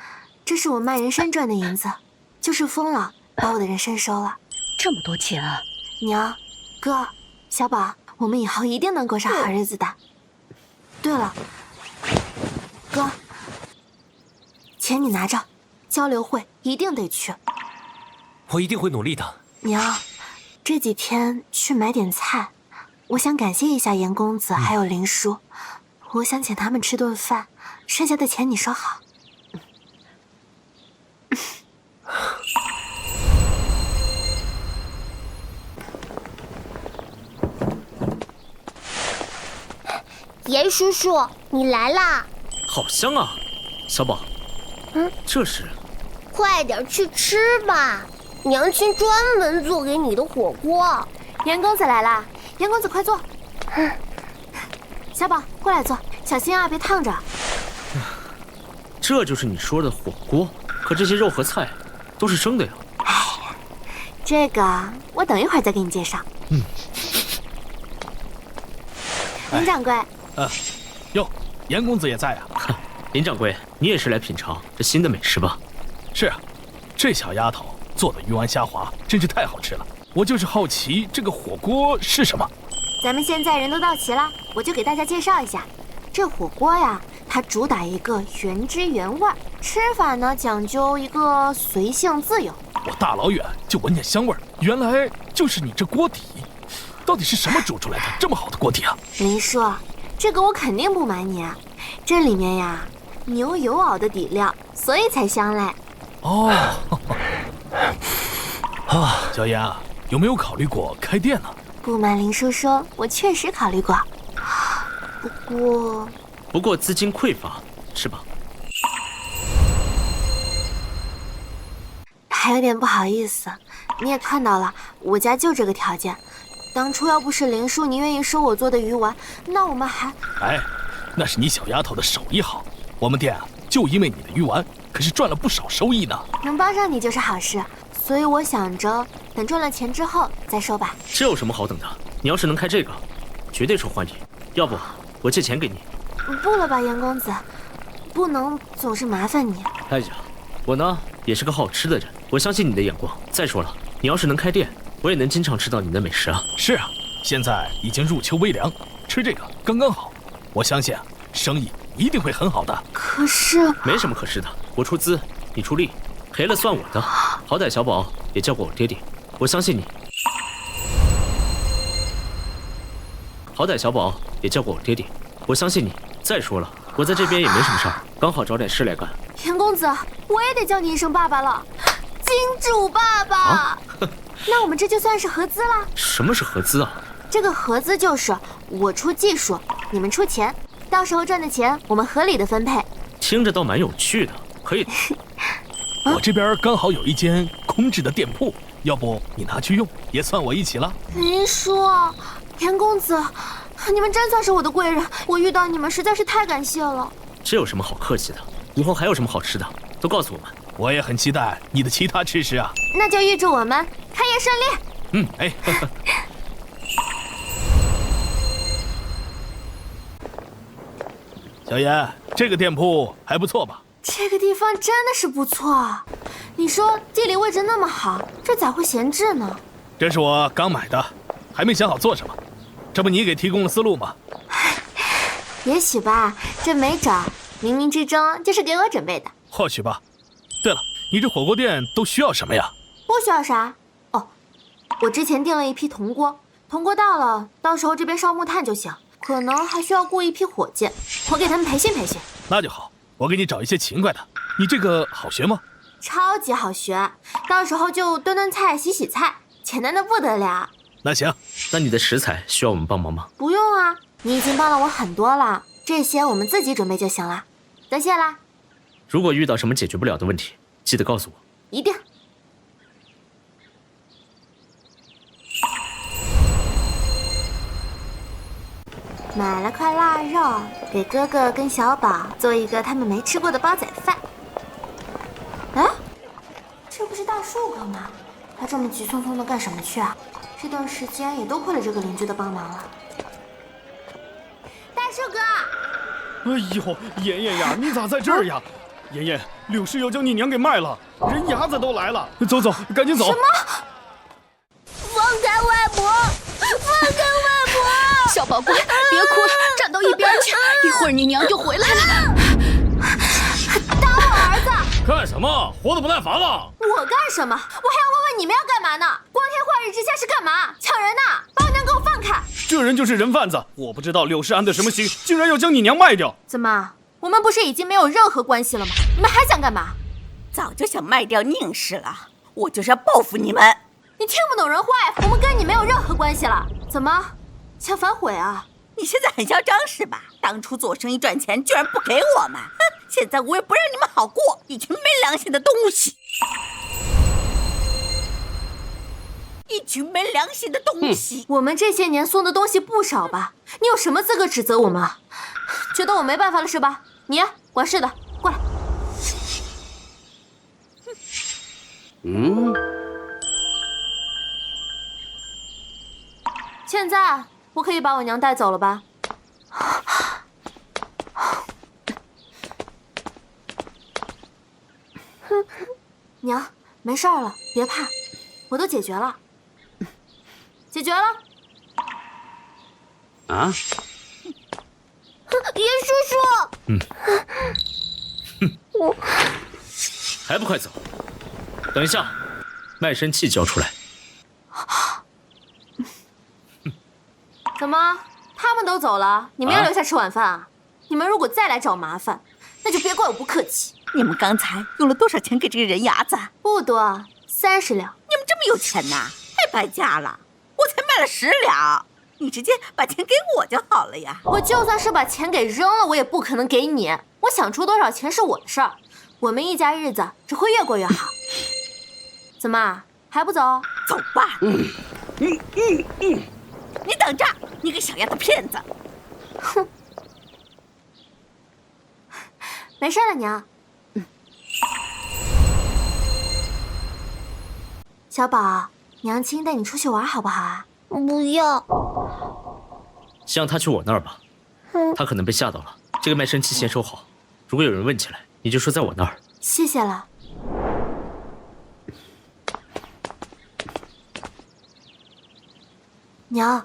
这是我卖人参赚的银子，就是风老把我的人参收了。这么多钱啊！娘，哥，小宝，我们以后一定能过上好日子的。对了，哥，钱你拿着，交流会一定得去。我一定会努力的。娘，这几天去买点菜，我想感谢一下严公子还有林叔，我想请他们吃顿饭，剩下的钱你收好。严叔叔，你来啦！好香啊，小宝。这是？快点去吃吧，娘亲专门做给你的火锅。严公子来啦，严公子快坐。小宝过来坐，小心啊，别烫着。这就是你说的火锅？可这些肉和菜都是生的呀。哎呀，这个我等一会儿再给你介绍。林掌柜。哟，严公子也在啊。林掌柜，你也是来品尝这新的美食吧？是啊，这小丫头做的鱼丸虾滑真是太好吃了。我就是好奇这个火锅是什么。咱们现在人都到齐了，我就给大家介绍一下，这火锅呀，它主打一个原汁原味，吃法呢讲究一个随性自由。我大老远就闻见香味儿，原来就是你这锅底，到底是什么煮出来的这么好的锅底啊？林叔，这个我肯定不瞒你，这里面呀牛油熬的底料，所以才香嘞。哦，啊，小妍啊，有没有考虑过开店呢？不瞒林叔说，我确实考虑过，不过资金匮乏，是吧？还有点不好意思，你也看到了，我家就这个条件。当初要不是林叔你愿意收我做的鱼丸，那我们还……哎，那是你小丫头的手艺好，我们店啊，就因为你的鱼丸，可是赚了不少收益呢。能帮上你就是好事，所以我想着等赚了钱之后再收吧。这有什么好等的？你要是能开这个，绝对受欢迎。要不我借钱给你？不了吧，严公子，不能总是麻烦你。哎呀，我呢也是个好吃的人，我相信你的眼光。再说了，你要是能开店，我也能经常吃到你的美食啊。是啊，现在已经入秋微凉，吃这个刚刚好。我相信啊，生意一定会很好的。可是没什么可是的，我出资，你出力，赔了算我的。好歹小宝也叫过我爹爹，我相信你。好歹小宝也叫过我爹爹，我相信你。再说了，我在这边也没什么事儿，刚好找点事来干。严公子，我也得叫你一声爸爸了，金主爸爸。啊、那我们这就算是合资了。什么是合资啊？这个合资就是我出技术，你们出钱，到时候赚的钱我们合理的分配。听着倒蛮有趣的，可以。我这边刚好有一间空置的店铺，要不你拿去用，也算我一起了。林叔，严公子，你们真算是我的贵人，我遇到你们实在是太感谢了。这有什么好客气的？以后还有什么好吃的，都告诉我们。我也很期待你的其他吃食啊。那就预祝我们开业顺利。嗯，哎。小妍，这个店铺还不错吧？这个地方真的是不错，你说地理位置那么好，这咋会闲置呢？这是我刚买的，还没想好做什么，这不你给提供了思路吗？也许吧，这没准冥冥之中就是给我准备的。或许吧。对了，你这火锅店都需要什么呀？不需要啥哦，我之前订了一批铜锅，铜锅到了，到时候这边烧木炭就行。可能还需要雇一批伙计，我给他们培训培训。那就好，我给你找一些勤快的。你这个好学吗？超级好学，到时候就端端菜、洗洗菜，简单的不得了。那行，那你的食材需要我们帮忙吗？不用啊，你已经帮了我很多了，这些我们自己准备就行了。多谢啦。如果遇到什么解决不了的问题，记得告诉我。一定。买了块腊肉，给哥哥跟小宝做一个他们没吃过的煲仔饭。哎，这不是大树哥吗？他这么急匆匆的干什么去啊？这段时间也多亏了这个邻居的帮忙了。大树哥！哎呦，妍妍呀，你咋在这儿呀？妍妍，柳氏要将你娘给卖了，人牙子都来了。走走，赶紧走。什么？放开外婆！放开外婆！小宝乖，别哭了，站到一边去，一会儿你娘就回来了。打我儿子！干什么？活得不耐烦了？我干什么？我还要问问你们要干嘛呢？光天化日之下是干嘛？抢人呐！把我娘给我放开！这人就是人贩子，我不知道柳氏安的什么心，竟然要将你娘卖掉。怎么？我们不是已经没有任何关系了吗？你们还想干嘛？早就想卖掉宁氏了，我就是要报复你们。你听不懂人话呀！我们跟你没有任何关系了。怎么，想反悔啊？你现在很嚣张是吧？当初做生意赚钱，居然不给我们，哼！现在我也不让你们好过，一群没良心的东西！一群没良心的东西！我们这些年送的东西不少吧？你有什么资格指责我们？觉得我没办法了是吧？你管事的，过来。现在我可以把我娘带走了吧？娘，没事了，别怕，我都解决了，解决了。啊？严叔叔，还不快走！等一下，卖身契交出来。怎么，他们都走了，你们要留下吃晚饭啊？你们如果再来找麻烦，那就别怪我不客气。你们刚才用了多少钱给这个人牙子？不多，30两。你们这么有钱呐？太败家了！我才卖了10两，你直接把钱给我就好了呀。我就算是把钱给扔了，我也不可能给你。我想出多少钱是我的事儿，我们一家日子只会越过越好。怎么还不走？走吧。你等着，你个小丫头片子！哼，没事了，娘。小宝，娘亲带你出去玩好不好啊？不要。先让他去我那儿吧，他可能被吓到了。这个卖身契先收好，如果有人问起来，你就说在我那儿。谢谢了。娘，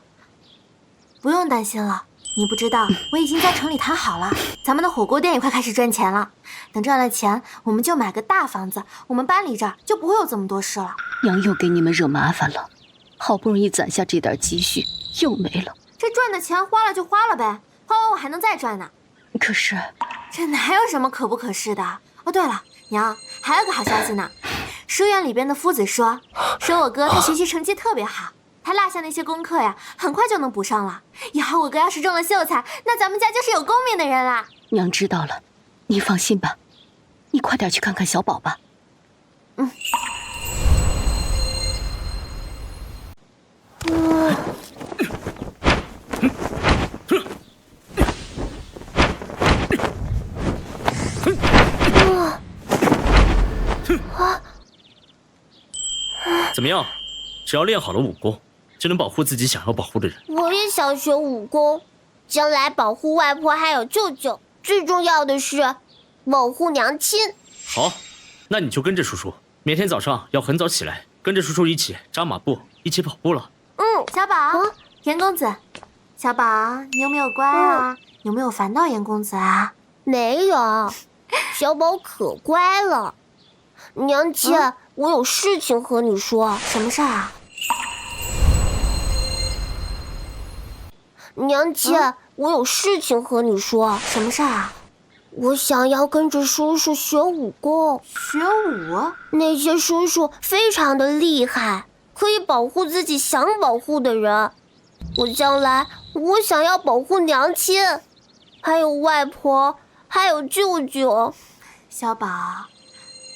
不用担心了。你不知道，我已经在城里谈好了，咱们的火锅店也快开始赚钱了。等赚了钱，我们就买个大房子，我们搬离这儿就不会有这么多事了。娘又给你们惹麻烦了，好不容易攒下这点积蓄，又没了。这赚的钱花了就花了呗，花完我还能再赚呢。可是，这哪有什么可不可是的？哦，对了，娘，还有个好消息呢。书院里边的夫子说我哥他学习成绩特别好。他落下那些功课呀，很快就能补上了。以后我哥要是中了秀才，那咱们家就是有功名的人啦。娘知道了，你放心吧，你快点去看看小宝吧。怎么样？只要练好了武功，就能保护自己想要保护的人。我也想学武功，将来保护外婆还有舅舅，最重要的是保护娘亲。好，那你就跟着叔叔，明天早上要很早起来，跟着叔叔一起扎马步，一起跑步了。小宝，严公子，小宝，你有没有乖啊？有没有烦到严公子啊？没有，小宝可乖了。娘亲，我有事情和你说。什么事儿啊？娘亲，我有事情和你说。什么事儿啊？我想要跟着叔叔学武功。学武？那些叔叔非常的厉害，可以保护自己想保护的人。将来我想要保护娘亲，还有外婆，还有舅舅。小宝，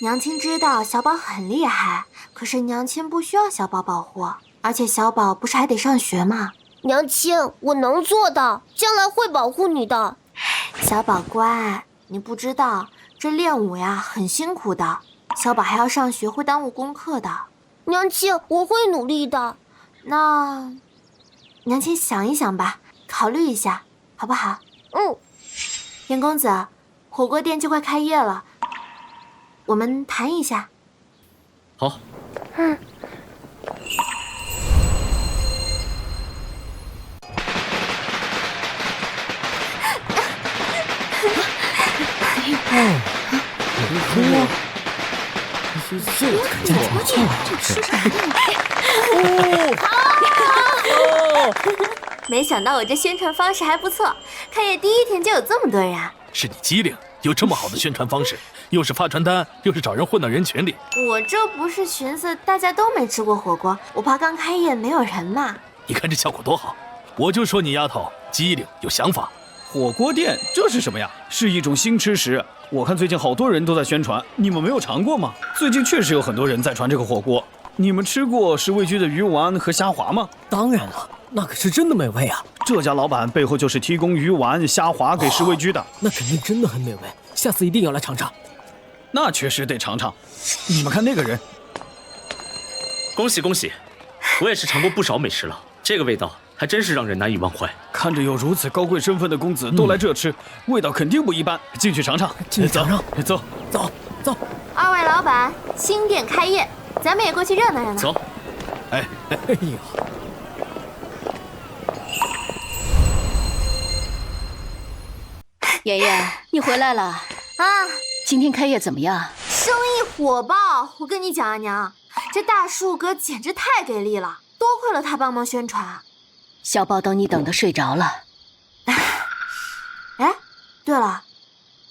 娘亲知道小宝很厉害，可是娘亲不需要小宝保护，而且小宝不是还得上学吗？娘亲，我能做到，将来会保护你的。小宝乖，你不知道这练武呀很辛苦的，小宝还要上学，会耽误功课的。娘亲，我会努力的。那娘亲想一想吧，考虑一下，好不好？严公子，火锅店就快开业了，我们谈一下。好。没想到我这宣传方式还不错，开业第1天就有这么多人。是你机灵，有这么好的宣传方式，又是发传单，又是找人混到人群里。我这不是寻思大家都没吃过火锅，我怕刚开业没有人嘛。你看这效果多好，我就说你丫头机灵有想法。火锅店这是什么呀？是一种新吃食。我看最近好多人都在宣传，你们没有尝过吗？最近确实有很多人在传这个火锅。你们吃过石味居的鱼丸和虾滑吗？当然了，那可是真的美味啊！这家老板背后就是提供鱼丸、虾滑给石味居的，那肯定真的很美味，下次一定要来尝尝。那确实得尝尝。你们看那个人，恭喜恭喜！我也是尝过不少美食了，这个味道还真是让人难以忘怀。看着有如此高贵身份的公子都来这吃，味道肯定不一般。进去尝尝，进去尝尝。走。2位了，老板，新店开业，咱们也过去热闹热闹。走。哎呀！妍妍，你回来了啊！今天开业怎么样？生意火爆！我跟你讲啊，娘，这大树哥简直太给力了，多亏了他帮忙宣传。小宝等你等得睡着了。哎，对了，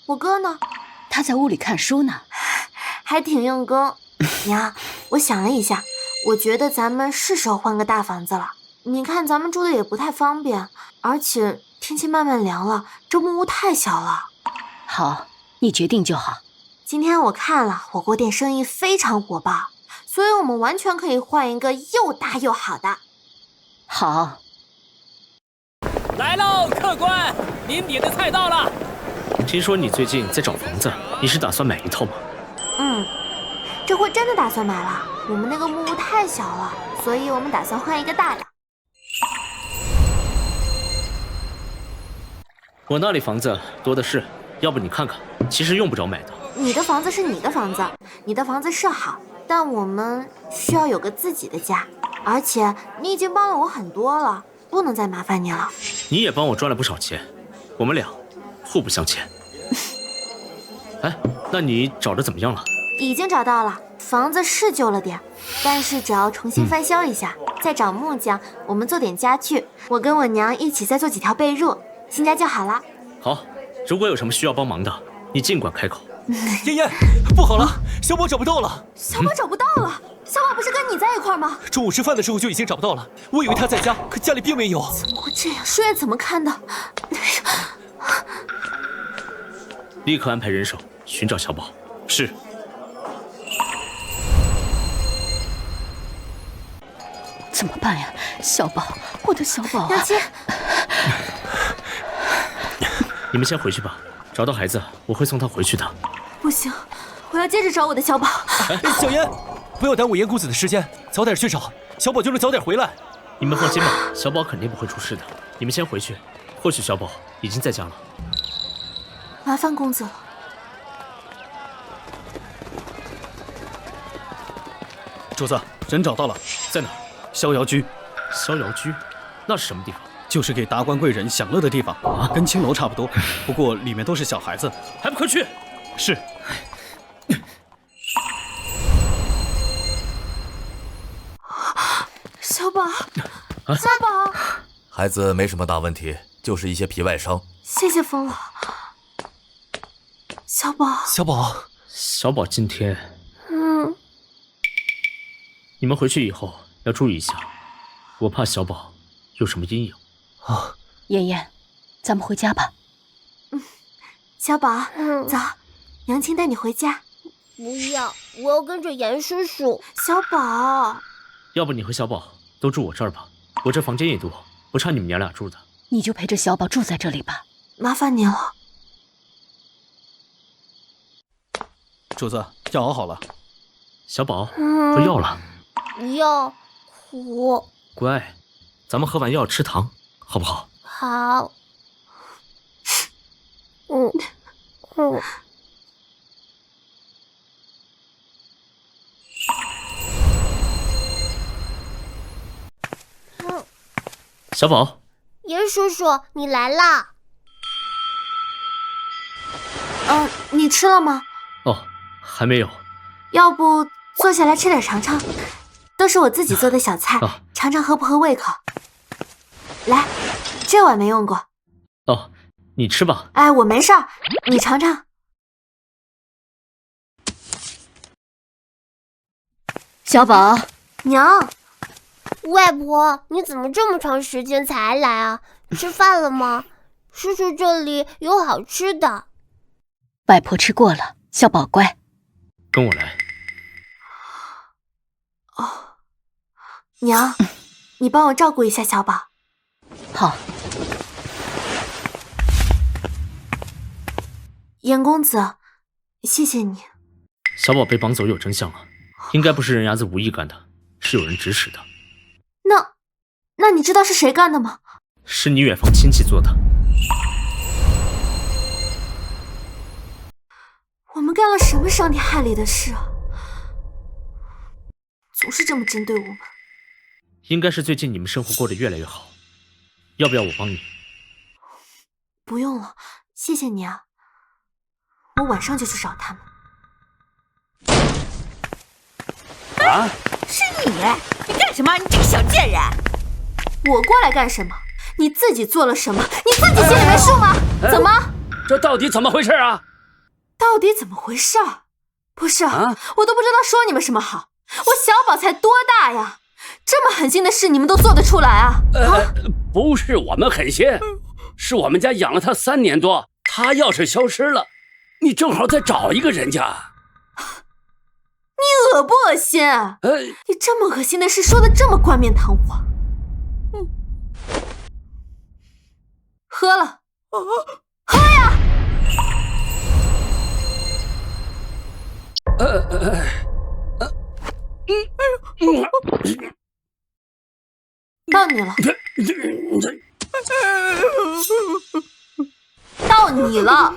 我哥呢？他在屋里看书呢，还挺用功。娘，我想了一下，我觉得咱们是时候换个大房子了。你看咱们住的也不太方便，而且天气慢慢凉了，这木屋太小了。好，你决定就好。今天我看了，火锅店生意非常火爆，所以我们完全可以换一个又大又好的。好。来喽，客官，您点的菜到了。听说你最近在找房子，你是打算买一套吗？这回真的打算买了。我们那个木屋太小了，所以我们打算换一个大的。我那里房子多的是，要不你看看，其实用不着买的。你的房子是你的房子，你的房子是好，但我们需要有个自己的家。而且你已经帮了我很多了，不能再麻烦你了。你也帮我赚了不少钱，我们俩互不相欠。哎，那你找的怎么样了？已经找到了，房子是旧了点，但是只要重新翻修一下，再找木匠，我们做点家具，我跟我娘一起再做几条被褥，新家就好了。好，如果有什么需要帮忙的，你尽管开口。妍妍，不好了，小宝找不到了。小宝找不到了？小宝不是跟你在一块吗？中午吃饭的时候就已经找不到了，我以为他在家，可家里并没有。怎么会这样？书院怎么看的？立刻安排人手寻找小宝。是。怎么办呀？小宝，我的小宝啊！娘亲，你们先回去吧，找到孩子我会送他回去的。不行，我要接着找我的小宝。小妍，不要耽误严公子的时间，早点去找小宝，就能早点回来。你们放心吧，小宝肯定不会出事的。你们先回去，或许小宝已经在家了。麻烦公子了。主子，人找到了，在哪儿？逍遥居。逍遥居，那是什么地方？就是给达官贵人享乐的地方啊，跟青楼差不多，不过里面都是小孩子。还不快去！是。小宝，小宝，孩子没什么大问题，就是一些皮外伤。谢谢冯老。小宝，小宝今天，你们回去以后要注意一下，我怕小宝有什么阴影。啊，妍妍，咱们回家吧。小宝，走，娘亲带你回家。不要，我要跟着严叔叔。小宝，要不你和小宝都住我这儿吧，我这房间也多，不差你们娘俩住的。你就陪着小宝住在这里吧。麻烦你了。主子，药熬好了。小宝，喝药了。药，我乖，咱们喝完药吃糖，好不好？好。小宝，严叔叔，你来啦。你吃了吗？哦，还没有。要不坐下来吃点尝尝，都是我自己做的小菜，尝尝合不合胃口。来，这碗没用过。哦，你吃吧。哎，我没事儿，你尝尝。小宝，娘，外婆，你怎么这么长时间才来啊？吃饭了吗？叔叔这里有好吃的。外婆吃过了，小宝乖。跟我来。哦，娘，你帮我照顾一下小宝。好。严公子，谢谢你。小宝被绑走有真相了，应该不是人牙子无意干的，是有人指使的。那你知道是谁干的吗？是你远房亲戚做的。我们干了什么伤天害理的事啊？总是这么针对我们。应该是最近你们生活过得越来越好，要不要我帮你？不用了，谢谢你啊。我晚上就去找他们。啊！是你干什么？你这个小贱人！我过来干什么？你自己做了什么？你自己心里没数吗？怎么？这到底怎么回事啊？到底怎么回事？不是，我都不知道说你们什么好。我小宝才多大呀？这么狠心的事你们都做得出来啊？不是我们狠心，是我们家养了他3年多，他要是消失了，你正好再找一个人家。你恶不恶心？你这么恶心的事说得这么冠冕堂皇。喝了，喝呀！到你了，到你了。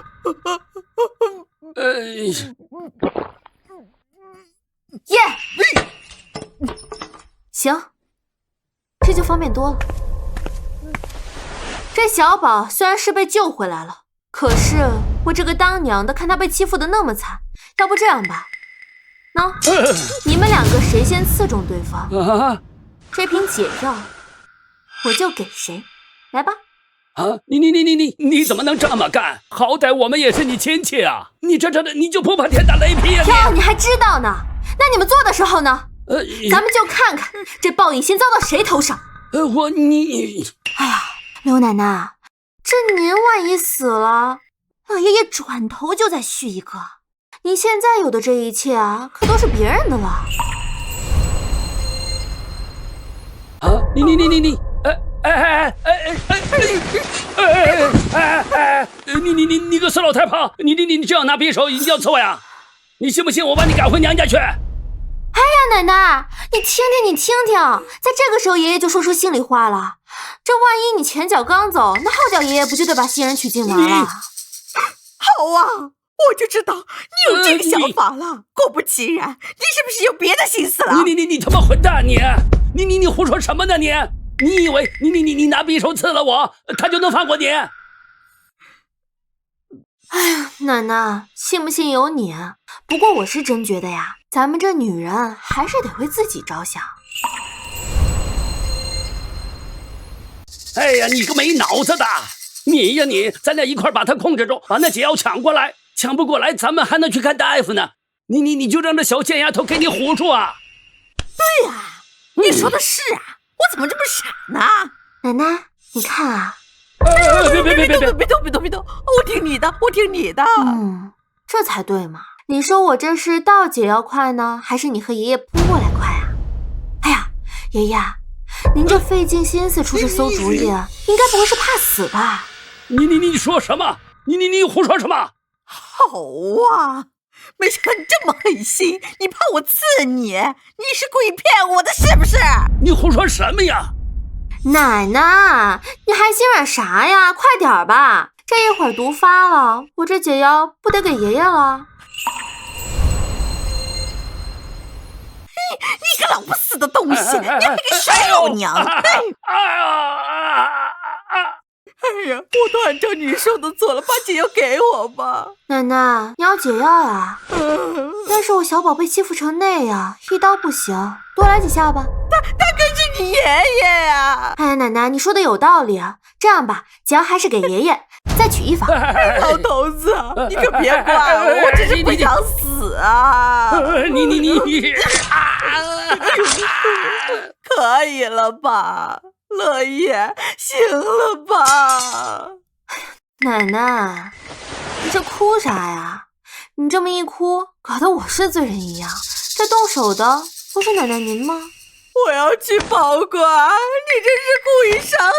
耶！行，这就方便多了。这小宝虽然是被救回来了，可是我这个当娘的看他被欺负的那么惨，要不这样吧，你们2个谁先刺中对方，这瓶解药我就给谁，来吧。你怎么能这么干？好歹我们也是你亲戚啊！你你就不怕天打雷劈呀？你还知道呢？那你们做的时候呢？咱们就看看这报应先遭到谁头上。哎呀，刘奶奶，这您万一死了，老爷爷转头就再续一个。你现在有的这一切啊，可都是别人的了。你个死老太婆，你这样拿匕首要刺我呀？你信不信我把你赶回娘家去？哎呀，奶奶，你听听，在这个时候爷爷就说出心里话了。这万一你前脚刚走，那后脚爷爷不就得把新人娶进门了？好啊，我就知道你有这个想法了。果不其然，你是不是有别的心思了？你他妈混蛋！你胡说什么呢？你以为你拿匕首刺了我，他就能放过你？哎呀，奶奶，信不信由你。不过我是真觉得呀，咱们这女人还是得为自己着想。哎呀，你个没脑子的！你，咱俩一块把他控制住，把那解药抢过来。抢不过来，咱们还能去看大夫呢。你就让这小贱丫头给你唬住啊！对呀，你说的是啊，我怎么这么傻呢？奶奶，你看啊。别动！我听你的。这才对嘛。你说我这是倒解药快呢，还是你和爷爷扑过来快啊？哎呀，爷爷，您这费尽心思出这馊主意，应该不会是怕死吧？你说什么？你胡说什么？好啊，没想到你这么狠心，你怕我刺你？你是故意骗我的是不是？你胡说什么呀？奶奶，你还心软啥呀？快点吧，这一会儿毒发了，我这解药不得给爷爷了？你个老不死的东西，你还给甩老娘！哎呀，我都按照你说的做了，把解药给我吧。奶奶，你要解药呀？但是我小宝被欺负成那样，一刀不行，多来几下吧。他可是你爷爷呀！哎呀，奶奶，你说的有道理啊。这样吧，解药还是给爷爷，再取一方。老头子，你可别怪我，我只是不想死啊！可以了吧？乐业，行了吧？奶奶，你这哭啥呀？你这么一哭，搞得我是罪人一样。这动手的不是奶奶您吗？我要去报官，你这是故意伤害！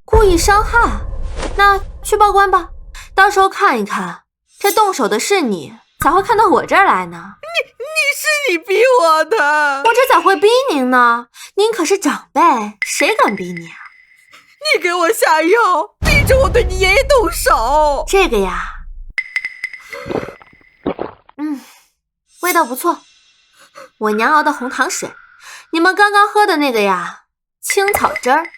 故意伤害？那去报官吧，到时候看一看，这动手的是你，咋会看到我这儿来呢？你逼我的，我这咋会逼您呢？您可是长辈，谁敢逼你啊？你给我下药，逼着我对你爷爷动手。这个呀，道不错。我娘熬的红糖水，你们刚刚喝的那个呀，青草汁儿。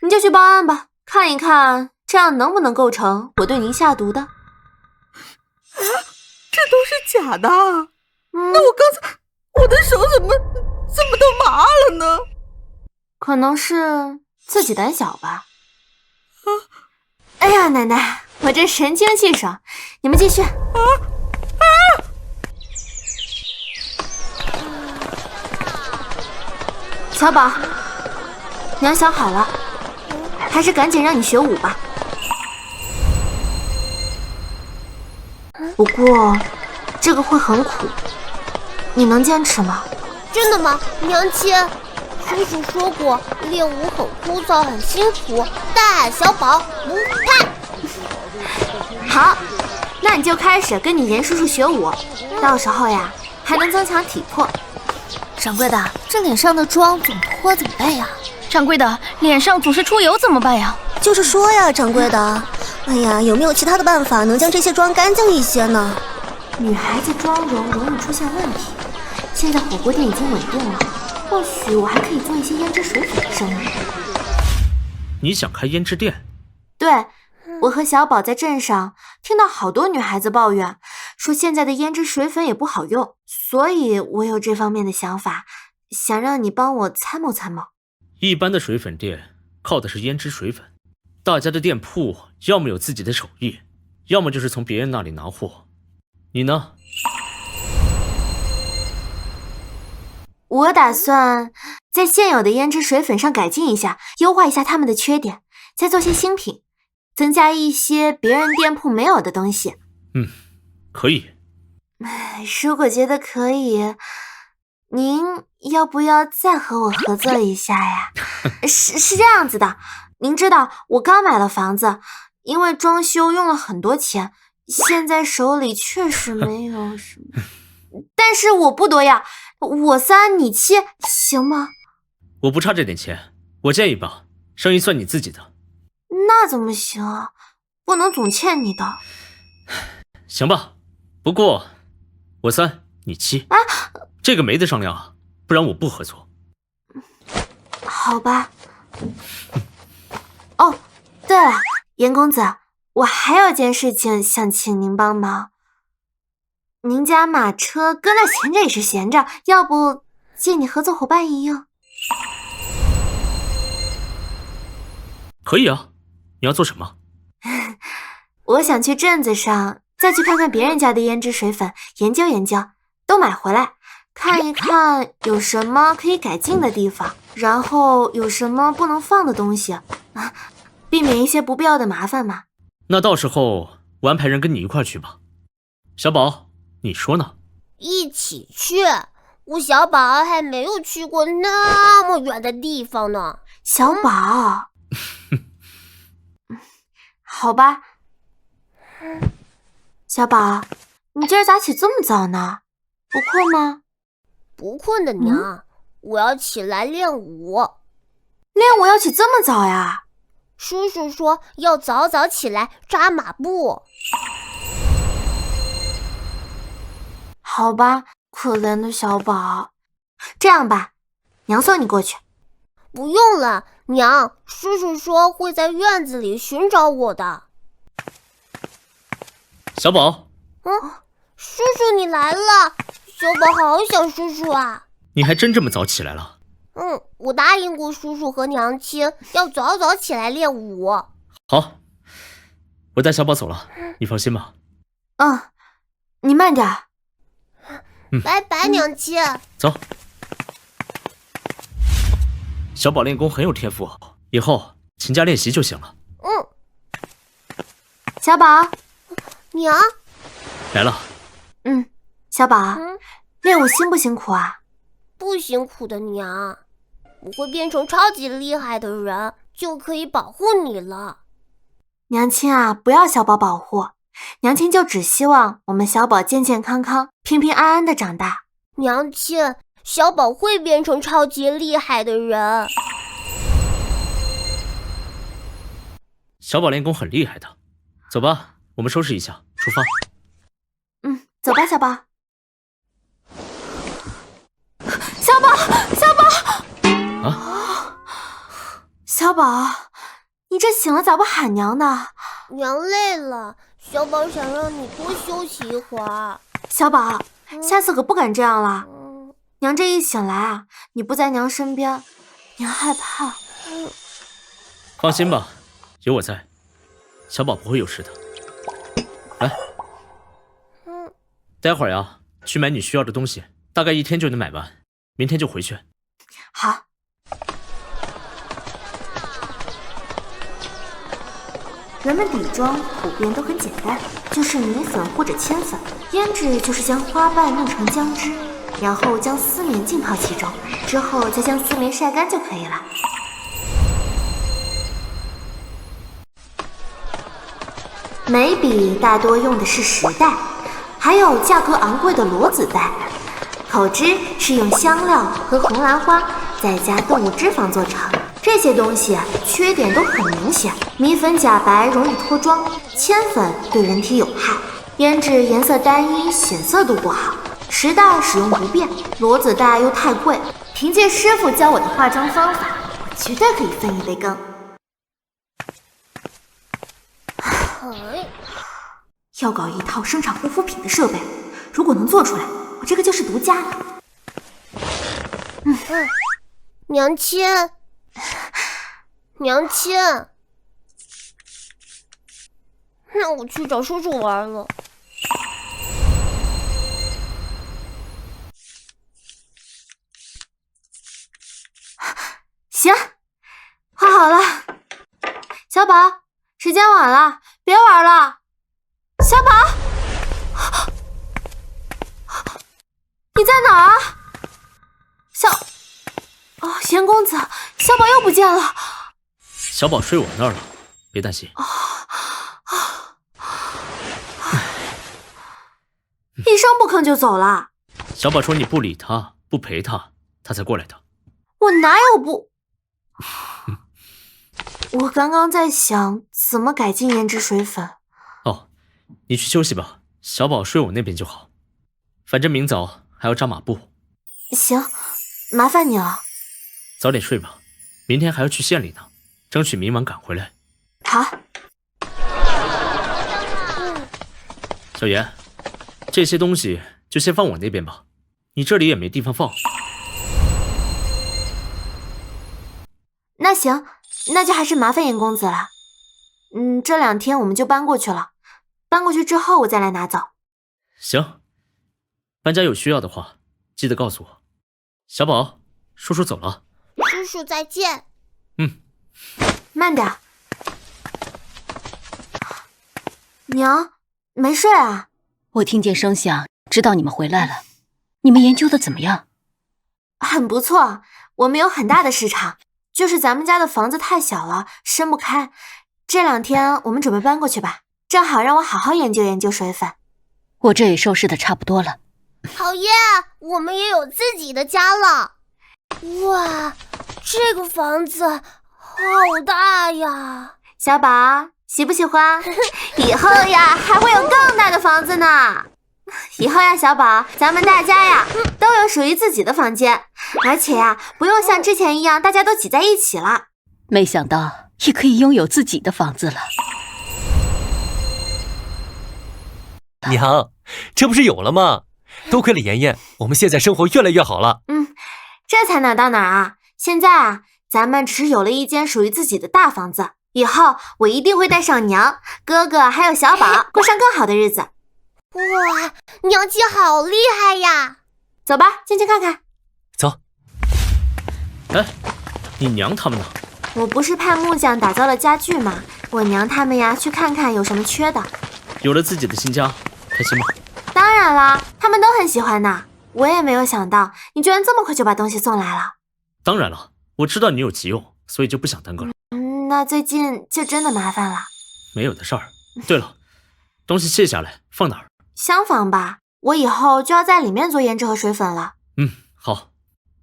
你就去报案吧，看一看这样能不能构成我对您下毒的。这都是假的。那我刚才我的手怎么都麻了呢？可能是自己胆小吧。哎呀，奶奶，我这神清气爽，你们继续。小宝，娘想好了，还是赶紧让你学舞吧。不过这个会很苦，你能坚持吗？真的吗，娘亲？叔叔说过练舞很枯燥很辛苦，大喊小宝不怕。好，那你就开始跟你严叔叔学舞，到时候呀还能增强体魄。掌柜的，这脸上的妆总脱怎么办呀？掌柜的，脸上总是出油怎么办呀？就是说呀，掌柜的，哎呀，有没有其他的办法能将这些妆干净一些呢？女孩子妆容容易出现问题，现在火锅店已经稳定了，或许我还可以做一些胭脂水粉的生意。你想开胭脂店？对，我和小宝在镇上听到好多女孩子抱怨，说现在的胭脂水粉也不好用，所以我有这方面的想法，想让你帮我参谋参谋。一般的水粉店靠的是胭脂水粉，大家的店铺要么有自己的手艺，要么就是从别人那里拿货。你呢？我打算在现有的胭脂水粉上改进一下，优化一下他们的缺点，再做些新品，增加一些别人店铺没有的东西。可以。如果觉得可以，您要不要再和我合作一下呀？是这样子的，您知道我刚买了房子，因为装修用了很多钱，现在手里确实没有什么，但是我不多要，我3你7，行吗？我不差这点钱，我建议吧，生意算你自己的。那怎么行啊？不能总欠你的。行吧，不过我3你7，这个没得商量啊，不然我不合作。好吧。哦，对了，严公子，我还有件事情想请您帮忙。您家马车搁那闲着也是闲着，要不借你合作伙伴一用？可以啊，你要做什么？我想去镇子上再去看看别人家的胭脂水粉，研究研究，都买回来看一看有什么可以改进的地方，然后有什么不能放的东西啊，避免一些不必要的麻烦嘛。那到时候我安排人跟你一块去吧。小宝，你说呢？一起去，我小宝还没有去过那么远的地方呢。小宝，好吧。小宝，你今儿咋起这么早呢？不困吗？不困的娘，我要起来练舞。练舞要起这么早呀？叔叔说要早早起来扎马步。好吧，可怜的小宝。这样吧，娘送你过去。不用了，娘，叔叔说会在院子里寻找我的。小宝，叔叔你来了，小宝好想叔叔啊。你还真这么早起来了？我答应过叔叔和娘亲要早早起来练舞。好，我带小宝走了，你放心吧。你慢点。拜拜，娘亲。走。小宝练功很有天赋，以后勤加练习就行了。小宝，娘来了。小宝，练舞辛不辛苦啊？不辛苦的娘，我会变成超级厉害的人，就可以保护你了。娘亲啊，不要小宝保护，娘亲就只希望我们小宝健健康康、平平安安的长大。娘亲，小宝会变成超级厉害的人。小宝练功很厉害的，走吧，我们收拾一下，出发。走吧，小宝。小宝，小宝！啊，小宝，你这醒了咋不喊娘呢？娘累了，小宝想让你多休息一会儿。小宝，下次可不敢这样了。娘这一醒来啊，你不在娘身边，娘害怕。放心吧，有我在，小宝不会有事的。来，待会儿呀，去买你需要的东西，大概1天就能买完，明天就回去。好。人们底妆普遍都很简单，就是米粉或者铅粉。腌制就是将花瓣弄成姜汁，然后将丝棉浸泡其中，之后再将丝棉晒干就可以了。眉笔大多用的是石带，还有价格昂贵的裸子带。口脂是用香料和红兰花再加动物脂肪做成。这些东西缺点都很明显，米粉假白容易脱妆，铅粉对人体有害，胭脂颜色单一，显色度不好，石带使用不便，裸子带又太贵。凭借师傅教我的化妆方法，我绝对可以分一杯羹。要搞一套生产护肤品的设备，如果能做出来，我这个就是独家的。娘亲，娘亲，那我去找叔叔玩了。行，画好了。小宝，时间晚了，别玩了。小宝，你在哪儿？严公子，小宝又不见了。小宝睡我那儿了，别担心。一声不吭就走了。小宝说你不理他，不陪他，他才过来的。我哪有不？我刚刚在想怎么改进胭脂水粉。哦，你去休息吧，小宝睡我那边就好。反正明早还要扎马步。行，麻烦你了。早点睡吧，明天还要去县里呢，争取明晚赶回来。好。小妍，这些东西就先放我那边吧，你这里也没地方放。那行，那就还是麻烦严公子了。这2天我们就搬过去了，搬过去之后我再来拿走。行，搬家有需要的话，记得告诉我。小宝，叔叔走了。叔叔再见。慢点。娘，没睡啊？我听见声响，知道你们回来了。你们研究的怎么样？很不错，我们有很大的市场，就是咱们家的房子太小了，伸不开。这2天我们准备搬过去吧，正好让我好好研究研究水粉。我这也收拾的差不多了。好耶，我们也有自己的家了。哇，这个房子好大呀！小宝，喜不喜欢？以后呀，还会有更大的房子呢。以后呀，小宝，咱们大家呀都有属于自己的房间，而且呀，不用像之前一样大家都挤在一起了。没想到也可以拥有自己的房子了。娘，这不是有了吗？多亏了妍妍，我们现在生活越来越好了。这才哪到哪啊！现在啊，咱们只是有了一间属于自己的大房子，以后我一定会带上娘、哥哥还有小宝，过上更好的日子。哇，娘亲好厉害呀！走吧，进去看看。走。哎，你娘他们呢？我不是派木匠打造了家具吗？我娘他们呀，去看看有什么缺的。有了自己的新家，开心吗？当然啦，他们都很喜欢呢。我也没有想到，你居然这么快就把东西送来了。当然了，我知道你有急用，所以就不想耽搁了。那最近就真的麻烦了。没有的事儿。对了，东西卸下来放哪儿？厢房吧，我以后就要在里面做胭脂和水粉了。好，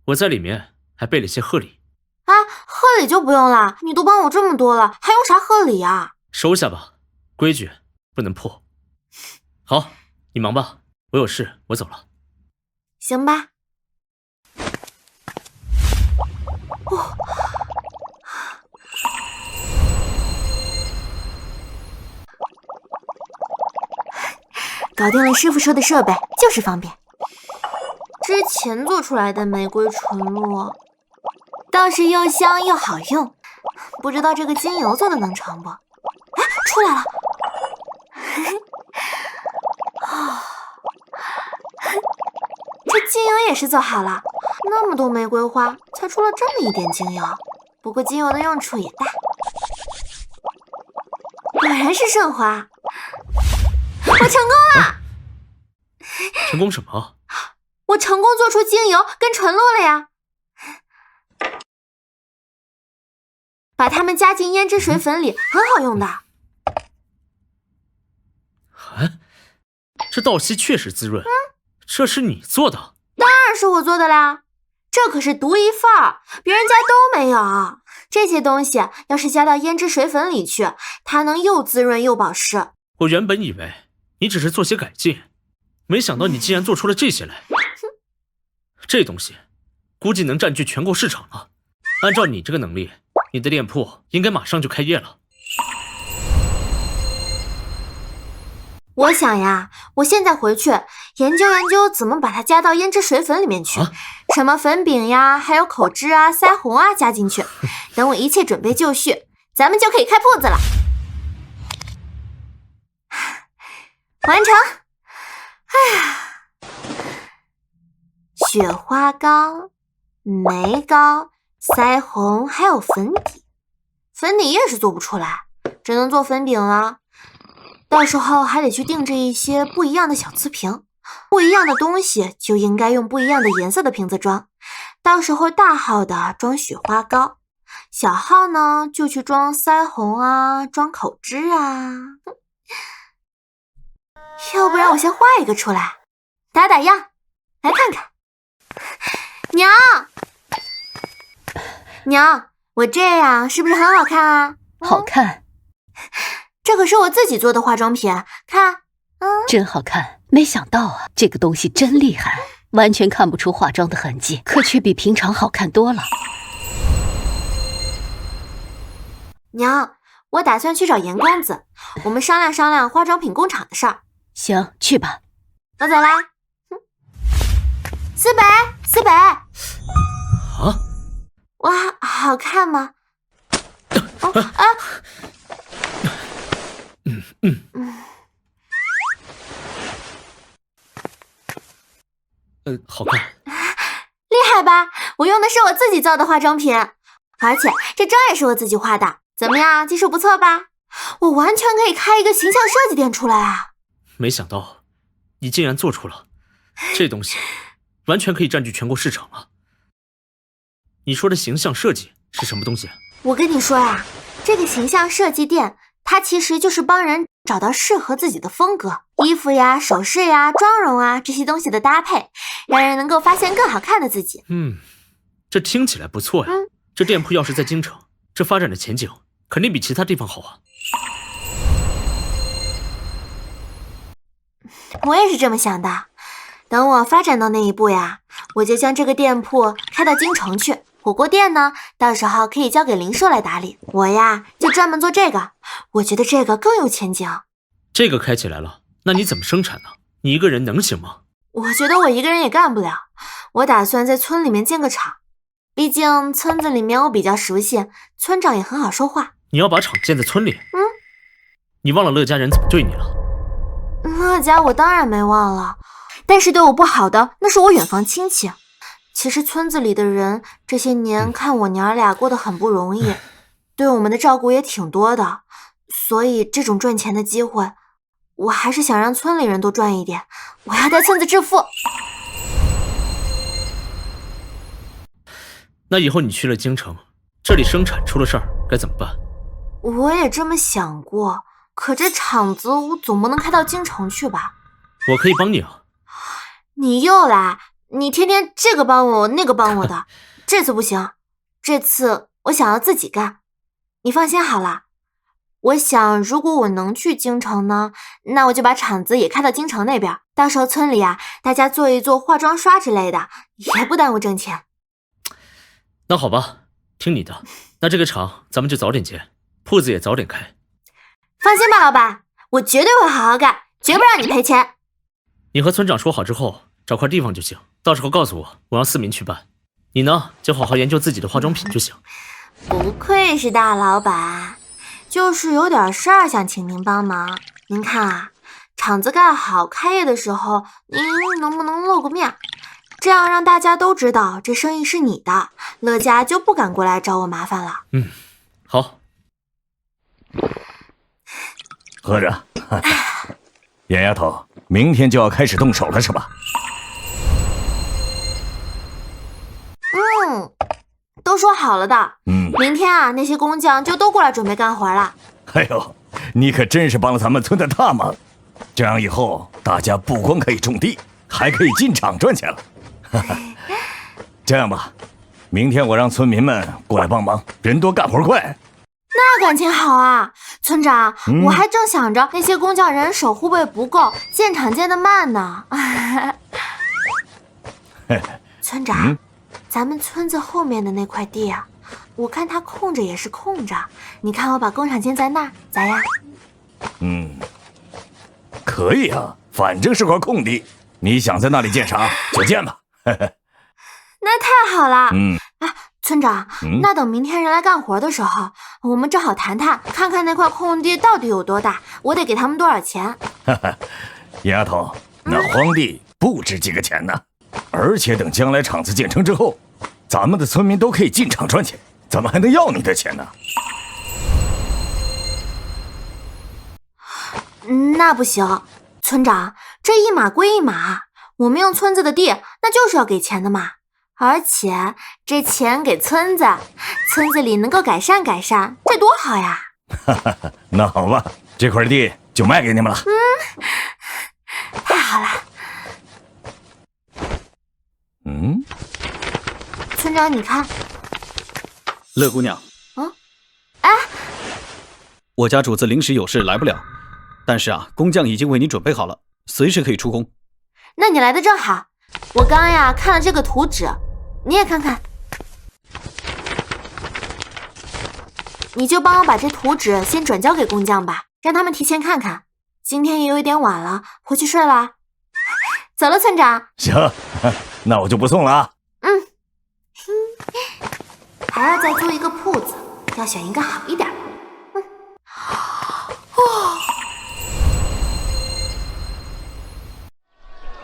我在里面还备了些贺礼。贺礼就不用了，你都帮我这么多了，还用啥贺礼啊？收下吧，规矩不能破。好，你忙吧，我有事，我走了。行吧。搞定了师傅说的设备，就是方便。之前做出来的玫瑰纯露倒是又香又好用，不知道这个精油做的能成不？哎，出来了！这精油也是做好了，那么多玫瑰花才出了这么一点精油，不过精油的用处也大。果然是圣花，我成功了！成功什么？我成功做出精油跟纯露了呀！把它们加进胭脂水粉里，很好用的。这稻溪确实滋润。这是你做的？当然是我做的啦，这可是独一份儿，别人家都没有。这些东西要是加到胭脂水粉里去，它能又滋润又保湿。我原本以为你只是做些改进，没想到你竟然做出了这些来。这东西估计能占据全国市场了。按照你这个能力，你的店铺应该马上就开业了。我想呀，我现在回去研究研究怎么把它加到胭脂水粉里面去，什么粉饼呀，还有口脂啊、腮红啊加进去。等我一切准备就绪，咱们就可以开铺子了。完成！哎呀，雪花膏、眉膏、腮红还有粉底，粉底液是做不出来，只能做粉饼了。到时候还得去定制一些不一样的小瓷瓶，不一样的东西就应该用不一样的颜色的瓶子装。到时候大号的装雪花膏，小号呢就去装腮红啊，装口脂啊。要不然我先画一个出来，打打样，来看看。娘，娘，我这样是不是很好看啊？好看。这可是我自己做的化妆品，看，真好看。没想到啊，这个东西真厉害，完全看不出化妆的痕迹，可却比平常好看多了。娘，我打算去找严公子，我们商量商量化妆品工厂的事儿。行，去吧。我走啦。思北，思北。啊？哇，好看吗？好看。厉害吧？我用的是我自己造的化妆品，而且这妆也是我自己画的，怎么样？技术不错吧？我完全可以开一个形象设计店出来啊！没想到你竟然做出了这东西，完全可以占据全国市场了。你说的形象设计是什么东西？我跟你说呀，这个形象设计店，它其实就是帮人找到适合自己的风格，衣服呀、首饰呀、妆容啊这些东西的搭配，让人能够发现更好看的自己。这听起来不错呀。这店铺要是在京城，这发展的前景肯定比其他地方好啊。我也是这么想的，等我发展到那一步呀，我就将这个店铺开到京城去。火锅店呢，到时候可以交给林叔来打理，我呀就专门做这个，我觉得这个更有前景。这个开起来了，那你怎么生产呢？你一个人能行吗？我觉得我一个人也干不了，我打算在村里面建个厂，毕竟村子里面我比较熟悉，村长也很好说话。你要把厂建在村里？你忘了乐家人怎么对你了？乐家我当然没忘了，但是对我不好的那是我远房亲戚。其实村子里的人这些年看我娘俩过得很不容易，对我们的照顾也挺多的，所以这种赚钱的机会，我还是想让村里人多赚一点，我要带村子致富。那以后你去了京城，这里生产出了事儿该怎么办？我也这么想过，可这厂子我总不能开到京城去吧？我可以帮你啊。你又来，你天天这个帮我那个帮我的，这次不行，这次我想要自己干。你放心好了，我想如果我能去京城呢，那我就把厂子也开到京城那边，到时候村里啊，大家做一做化妆刷之类的，也不耽误挣钱。那好吧，听你的。那这个厂咱们就早点建，铺子也早点开。放心吧，老板，我绝对会好好干，绝不让你赔钱。你和村长说好之后，找块地方就行，到时候告诉我，我让4名去办。你呢，就好好研究自己的化妆品就行。不愧是大老板，就是有点事儿想请您帮忙。您看啊，厂子盖好，开业的时候，您能不能露个面？这样让大家都知道这生意是你的，乐家就不敢过来找我麻烦了。好。喝着。严丫头，明天就要开始动手了是吧？都说好了的。明天啊，那些工匠就都过来准备干活了。哎呦，你可真是帮了咱们村的大忙，这样以后大家不光可以种地，还可以进厂赚钱了。这样吧，明天我让村民们过来帮忙，人多干活快。那感情好啊，村长，我还正想着那些工匠人手会不会不够，建厂建得慢呢。村长，咱们村子后面的那块地啊，我看它空着也是空着，你看我把工厂建在那儿咋样？可以啊，反正是块空地，你想在那里建啥就建吧。那太好了。村长，那等明天人来干活的时候，我们正好谈谈，看看那块空地到底有多大，我得给他们多少钱。丫头，那荒地不值几个钱呢，而且等将来厂子建成之后，咱们的村民都可以进厂赚钱，怎么还能要你的钱呢？那不行，村长，这一码归一码，我们用村子的地，那就是要给钱的嘛。而且这钱给村子，村子里能够改善改善，这多好呀！那好吧，这块地就卖给你们了。太好了。村长，你看，乐姑娘，我家主子临时有事来不了，但是啊，工匠已经为你准备好了，随时可以出工。那你来的正好，我刚呀看了这个图纸。你也看看，你就帮我把这图纸先转交给工匠吧，让他们提前看看。今天也有一点晚了，回去睡了。走了，村长。行，那我就不送了啊。还要再租一个铺子，要选一个好一点。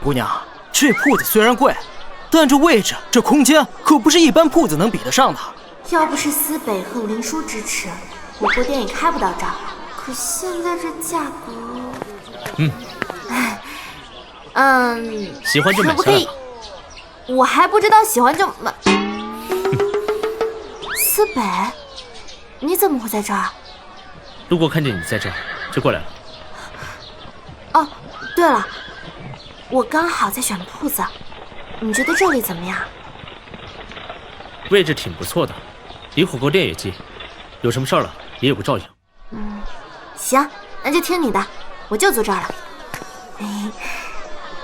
姑娘，这铺子虽然贵，但这位置、这空间可不是一般铺子能比得上的。要不是思北和林叔支持，火锅店也开不到这儿。可现在这价格……喜欢就买下来吧。可不可以？我还不知道喜欢就买。思北，你怎么会在这儿？路过看见你在这儿，就过来了。哦，对了，我刚好在选铺子。你觉得这里怎么样？位置挺不错的，离火锅店也近，有什么事儿了也有个照应。行，那就听你的，我就租这儿了。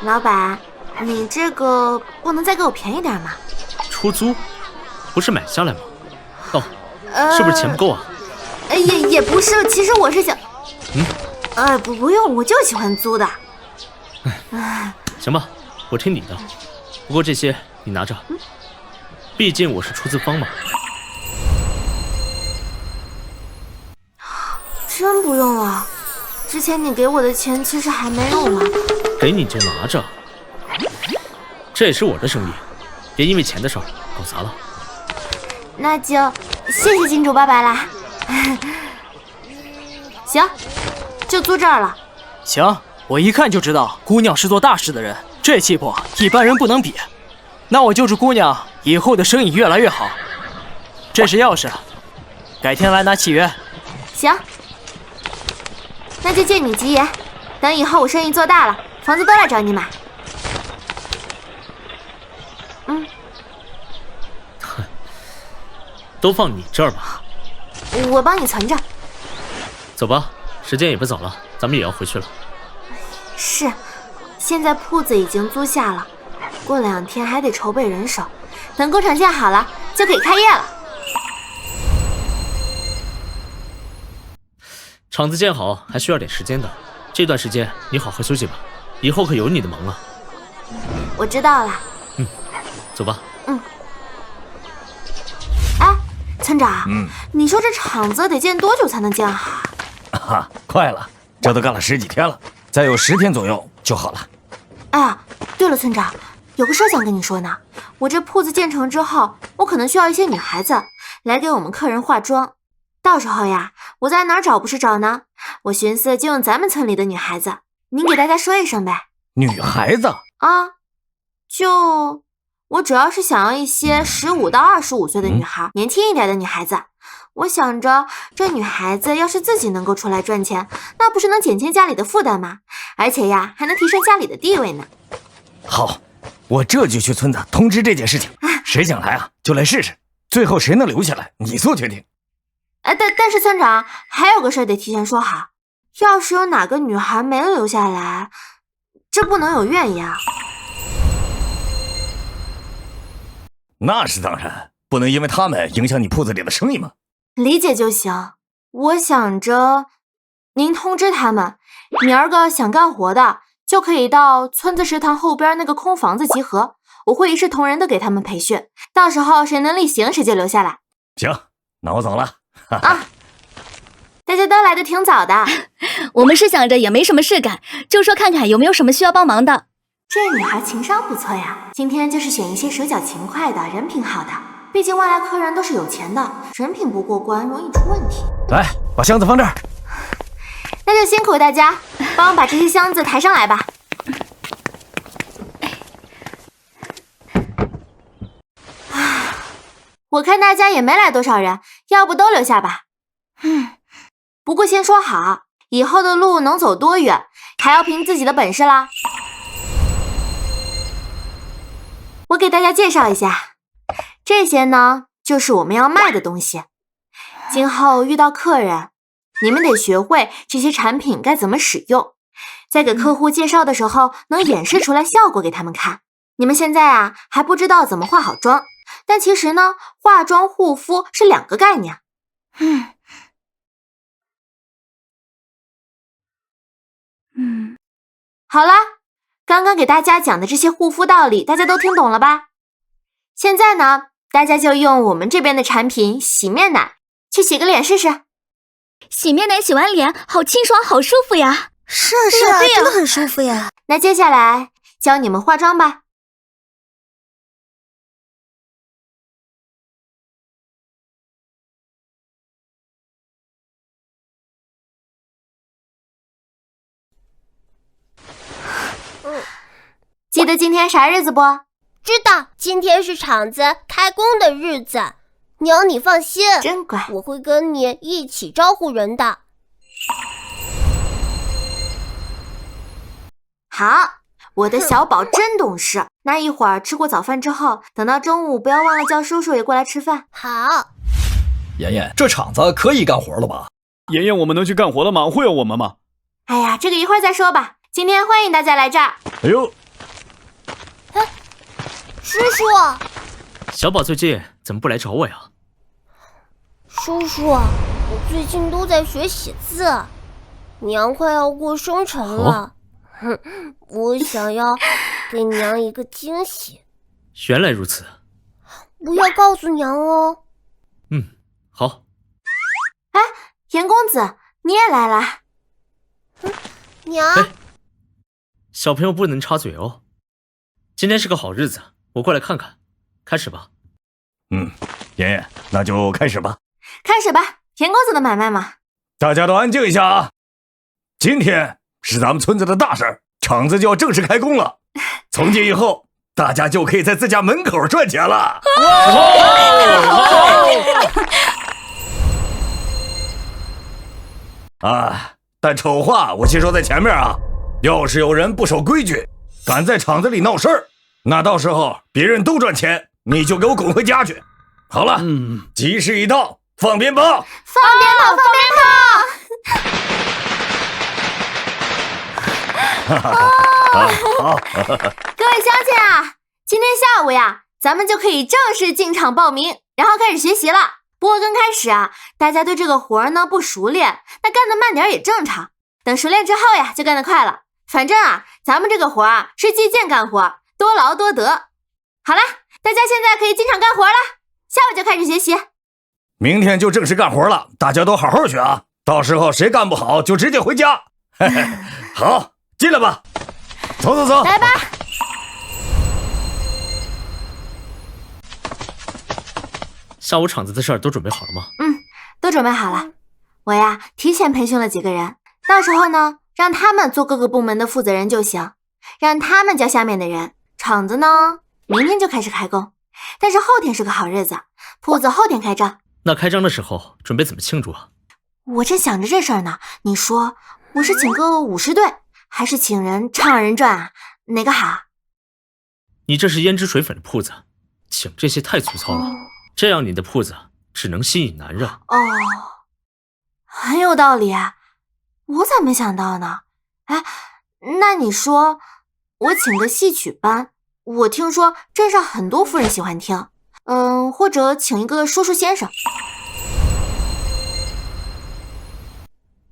老板，你这个不能再给我便宜点吗？出租，不是买下来吗？是不是钱不够啊？也不是，其实我是想，不用，我就喜欢租的。行吧，我听你的。不过这些你拿着，毕竟我是出资方嘛。真不用了，之前你给我的钱其实还没用完。给你就拿着，这也是我的生意，别因为钱的事儿搞砸了。那就谢谢金主爸爸啦。行，就租这儿了。行，我一看就知道姑娘是做大事的人，这气魄一般人不能比。那我就祝姑娘以后的生意越来越好。这是钥匙，改天来拿契约。行，那就借你吉言，等以后我生意做大了，房子都来找你买。都放你这儿吧，我帮你存着。走吧，时间也不早了，咱们也要回去了。是，现在铺子已经租下了，过2天还得筹备人手，等工厂建好了就可以开业了。厂子建好还需要点时间的，这段时间你好好休息吧。以后可有你的忙啊。我知道了。走吧。哎，村长，你说这厂子得建多久才能建好？快了，这都干了10几天了，再有10天左右就好了。哎呀，对了，村长，有个事想跟你说呢。我这铺子建成之后，我可能需要一些女孩子来给我们客人化妆。到时候呀，我在哪儿找不是找呢？我寻思就用咱们村里的女孩子，您给大家说一声呗。女孩子啊，我主要是想要一些15到25岁的女孩，年轻一点的女孩子。我想着，这女孩子要是自己能够出来赚钱，那不是能减轻家里的负担吗？而且呀，还能提升家里的地位呢。好，我这就去村子通知这件事情。谁想来啊，就来试试。最后谁能留下来，你做决定。但是村长，还有个事儿得提前说好，要是有哪个女孩没留下来，这不能有怨言啊。那是当然，不能因为他们影响你铺子里的生意嘛。理解就行。我想着，您通知他们，明儿个想干活的就可以到村子食堂后边那个空房子集合，我会一视同仁的给他们培训，到时候谁能力行谁就留下来。行，那我走了。啊，大家都来的挺早的。我们是想着也没什么事干，就说看看有没有什么需要帮忙的。这女孩情商不错呀，今天就是选一些手脚勤快的，人品好的。毕竟外来客人都是有钱的，人品不过关容易出问题。来，把箱子放这儿。那就辛苦大家，帮我把这些箱子抬上来吧。我看大家也没来多少人，要不都留下吧。不过先说好，以后的路能走多远，还要凭自己的本事啦。我给大家介绍一下，这些呢，就是我们要卖的东西。今后遇到客人，你们得学会这些产品该怎么使用，在给客户介绍的时候，能演示出来效果给他们看。你们现在啊，还不知道怎么化好妆。但其实呢，化妆护肤是2个概念。好啦，刚刚给大家讲的这些护肤道理，大家都听懂了吧？现在呢，大家就用我们这边的产品洗面奶去洗个脸试试。洗面奶洗完脸好清爽，好舒服呀！是啊，真的很舒服呀。那接下来教你们化妆吧。记得今天啥日子不？知道，今天是厂子开工的日子。娘，你放心，真乖，我会跟你一起招呼人的。好，我的小宝真懂事。那一会儿吃过早饭之后，等到中午不要忘了叫叔叔也过来吃饭。好。妍妍，这厂子可以干活了吧？妍妍，我们能去干活了吗？会有我们吗？哎呀，这个一会儿再说吧。今天欢迎大家来这儿。哎呦，叔叔，小宝最近怎么不来找我呀？叔叔，我最近都在学写字，娘快要过生辰了，我想要给娘一个惊喜。原来如此，不要告诉娘哦。好。哎，严公子，你也来了。娘，小朋友不能插嘴哦。今天是个好日子，我过来看看。开始吧。妍妍，那就开始吧。开始吧，严公子的买卖嘛。大家都安静一下啊！今天是咱们村子的大事儿，厂子就要正式开工了。从今以后，大家就可以在自家门口赚钱了。但丑话我先说在前面啊，要是有人不守规矩，敢在厂子里闹事儿，那到时候别人都赚钱，你就给我滚回家去。好了，吉时已到，放鞭炮！放鞭炮！放鞭炮！好，各位乡亲啊，今天下午呀，咱们就可以正式进厂报名，然后开始学习了。不过刚开始啊，大家对这个活呢不熟练，那干得慢点也正常。等熟练之后呀，就干得快了。反正啊，咱们这个活啊是计件干活，多劳多得。好了，大家现在可以进场干活了，下午就开始学习。明天就正式干活了，大家都好好学啊！到时候谁干不好就直接回家。嘿嘿，好，进来吧，走走走，来吧。下午厂子的事儿都准备好了吗？都准备好了。我呀，提前培训了几个人，到时候呢，让他们做各个部门的负责人就行，让他们教下面的人。厂子呢，明天就开始开工，但是后天是个好日子，铺子后天开张。那开张的时候准备怎么庆祝啊？我正想着这事儿呢，你说我是请个舞狮队，还是请人唱二人转啊？哪个好？你这是胭脂水粉的铺子，请这些太粗糙了，这样你的铺子只能吸引男人。很有道理啊，我咋没想到呢？哎，那你说我请个戏曲班，我听说镇上很多夫人喜欢听，或者请一个说书先生。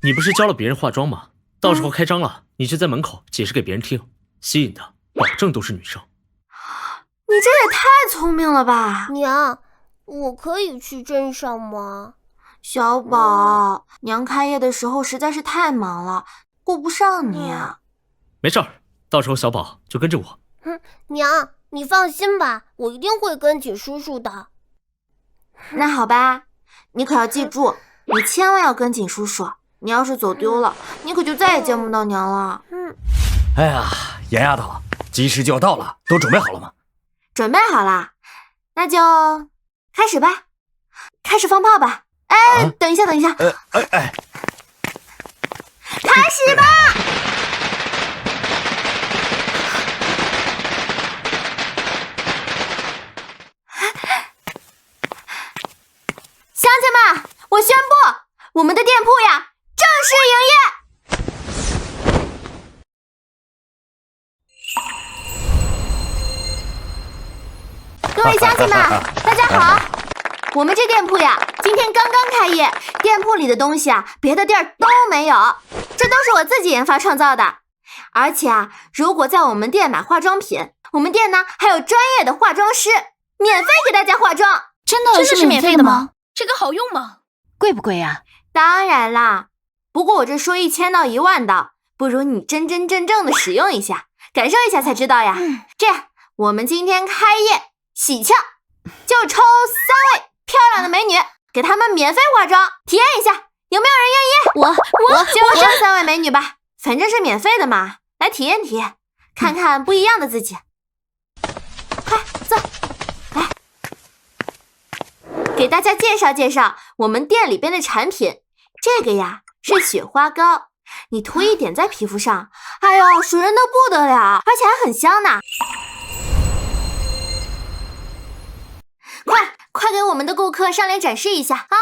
你不是教了别人化妆吗？到时候开张了，你就在门口解释给别人听，吸引的保证都是女生。你这也太聪明了吧！娘，我可以去镇上吗？小宝，娘开业的时候实在是太忙了，顾不上你啊。没事儿，到时候小宝就跟着我。娘，你放心吧，我一定会跟紧叔叔的。那好吧，你可要记住，你千万要跟紧叔叔。你要是走丢了，你可就再也见不到娘了。哎呀，严丫头，吉时就要到了，都准备好了吗？准备好了，那就开始吧，开始放炮吧。哎，等一下，开始吧！乡亲们，我宣布，我们的店铺呀正式营业。各位乡亲们，大家好！我们这店铺呀，今天刚刚开业，店铺里的东西啊，别的店都没有，这都是我自己研发创造的。而且啊，如果在我们店买化妆品，我们店呢还有专业的化妆师，免费给大家化妆。真的是免费的吗？这个好用吗？贵不贵呀？当然啦，不过我这说1000到1万的，不如你真真正正的使用一下，感受一下才知道呀。这样，我们今天开业喜庆，就抽3位漂亮的美女，给她们免费化妆，体验一下，有没有人愿意？我就这3位美女吧，反正是免费的嘛，来体验体验，看看不一样的自己。快坐，来，给大家介绍介绍我们店里边的产品。这个呀是雪花膏，你涂一点在皮肤上，哎呦，水润的不得了，而且还很香呢。快给我们的顾客上脸展示一下啊！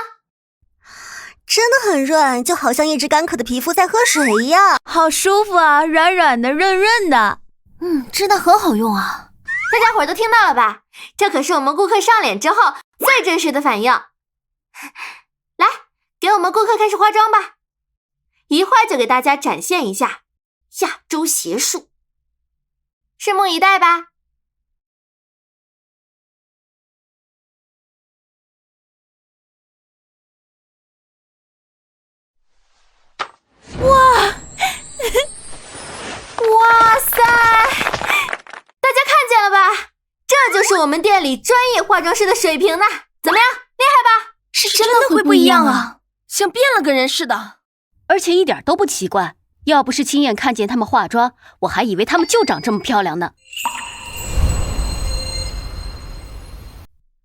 真的很润，就好像一只干渴的皮肤在喝水一样，好舒服啊，软软的，润润的。真的很好用啊！大家伙儿都听到了吧？这可是我们顾客上脸之后最真实的反应。来，给我们顾客开始化妆吧，一会儿就给大家展现一下亚洲邪术，拭目以待吧。哇塞！大家看见了吧？这就是我们店里专业化妆师的水平呢。怎么样，厉害吧？是真的会不一样啊，像变了个人似的。而且一点都不奇怪，要不是亲眼看见他们化妆，我还以为他们就长这么漂亮呢。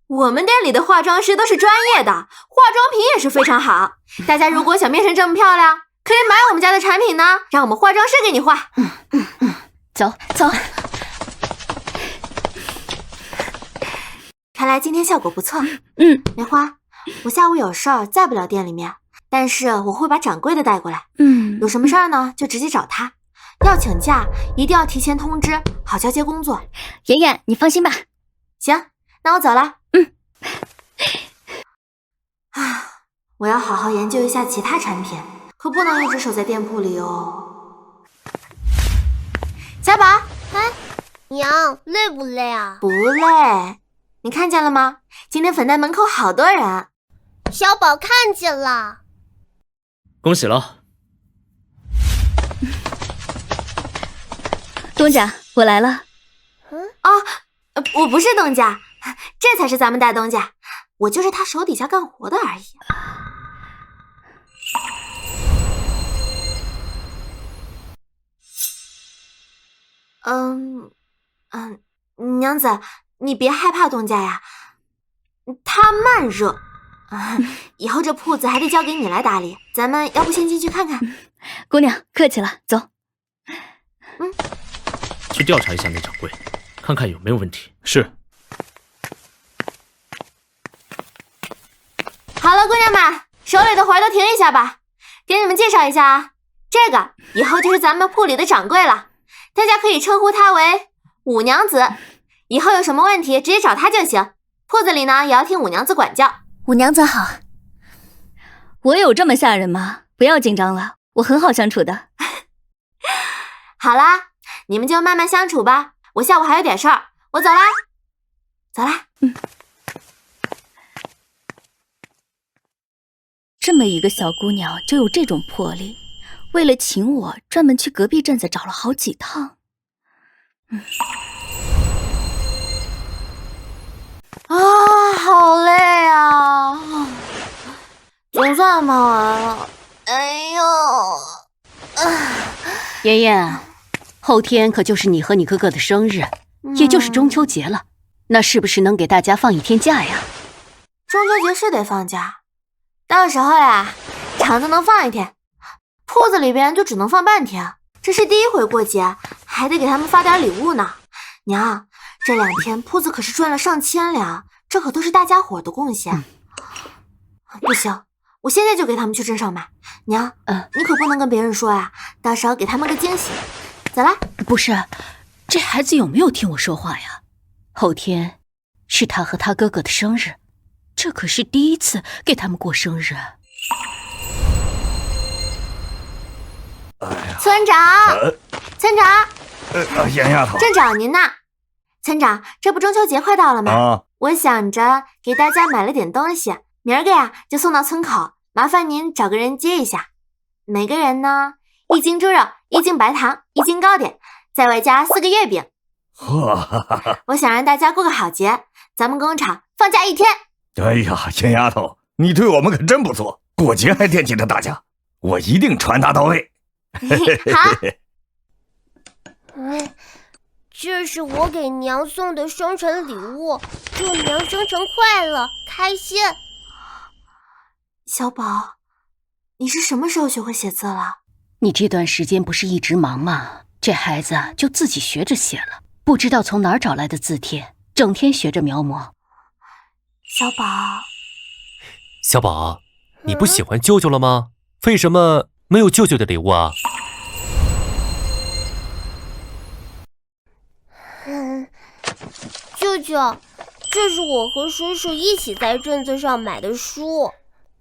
我们店里的化妆师都是专业的，化妆品也是非常好。大家如果想变成这么漂亮，可以买我们家的产品呢，让我们化妆师给你化。走。看来今天效果不错。梅花，我下午有事儿在不了店里面，但是我会把掌柜的带过来。有什么事儿呢，就直接找他。要请假一定要提前通知，好交接工作。妍妍，你放心吧。行，那我走了。我要好好研究一下其他产品，可不能一直守在店铺里哦。小宝，哎，娘，累不累啊？不累。你看见了吗？今天粉黛门口好多人。小宝看见了。恭喜了。东家，我来了。我不是东家，这才是咱们大东家，我就是他手底下干活的而已。娘子，你别害怕东家呀，他慢热，以后这铺子还得交给你来打理，咱们要不先进去看看？姑娘，客气了，走。去调查一下那掌柜，看看有没有问题。是。好了，姑娘们，手里的活都停一下吧，给你们介绍一下啊，这个以后就是咱们铺里的掌柜了，大家可以称呼她为五娘子，以后有什么问题直接找她就行，铺子里呢也要听五娘子管教。五娘子好。我有这么吓人吗？不要紧张了，我很好相处的。好啦，你们就慢慢相处吧，我下午还有点事儿，我走啦。走啦。这么一个小姑娘就有这种魄力，为了请我专门去隔壁镇子找了好几趟。好累啊，总算忙完了。哎呦，妍妍，后天可就是你和你哥哥的生日，也就是中秋节了，那是不是能给大家放一天假呀？中秋节是得放假，到时候呀，厂子能放一天，铺子里边就只能放半天。这是第一回过节，还得给他们发点礼物呢。娘，这2天铺子可是赚了上千两，这可都是大家伙的贡献。不行，我现在就给他们去镇上买。娘，你可不能跟别人说呀，到时候给他们个惊喜。走啦。不是，这孩子有没有听我说话呀？后天是他和他哥哥的生日，这可是第一次给他们过生日。村长，村长，严丫头，正找您呢。村长，这不中秋节快到了吗？我想着给大家买了点东西，明儿个呀就送到村口，麻烦您找个人接一下。每个人呢，1斤猪肉，1斤白糖，1斤糕点，再外加4个月饼。我想让大家过个好节，咱们工厂放假1天。哎呀，严丫头，你对我们可真不错，过节还惦记着大家，我一定传达到位。好。这是我给娘送的生辰礼物，祝娘生辰快乐，开心。小宝，你是什么时候学会写字了？你这段时间不是一直忙吗？这孩子就自己学着写了，不知道从哪儿找来的字帖，整天学着描摹。小宝，小宝，你不喜欢舅舅了吗？为什么没有舅舅的礼物啊？舅舅，这是我和叔叔一起在镇子上买的书，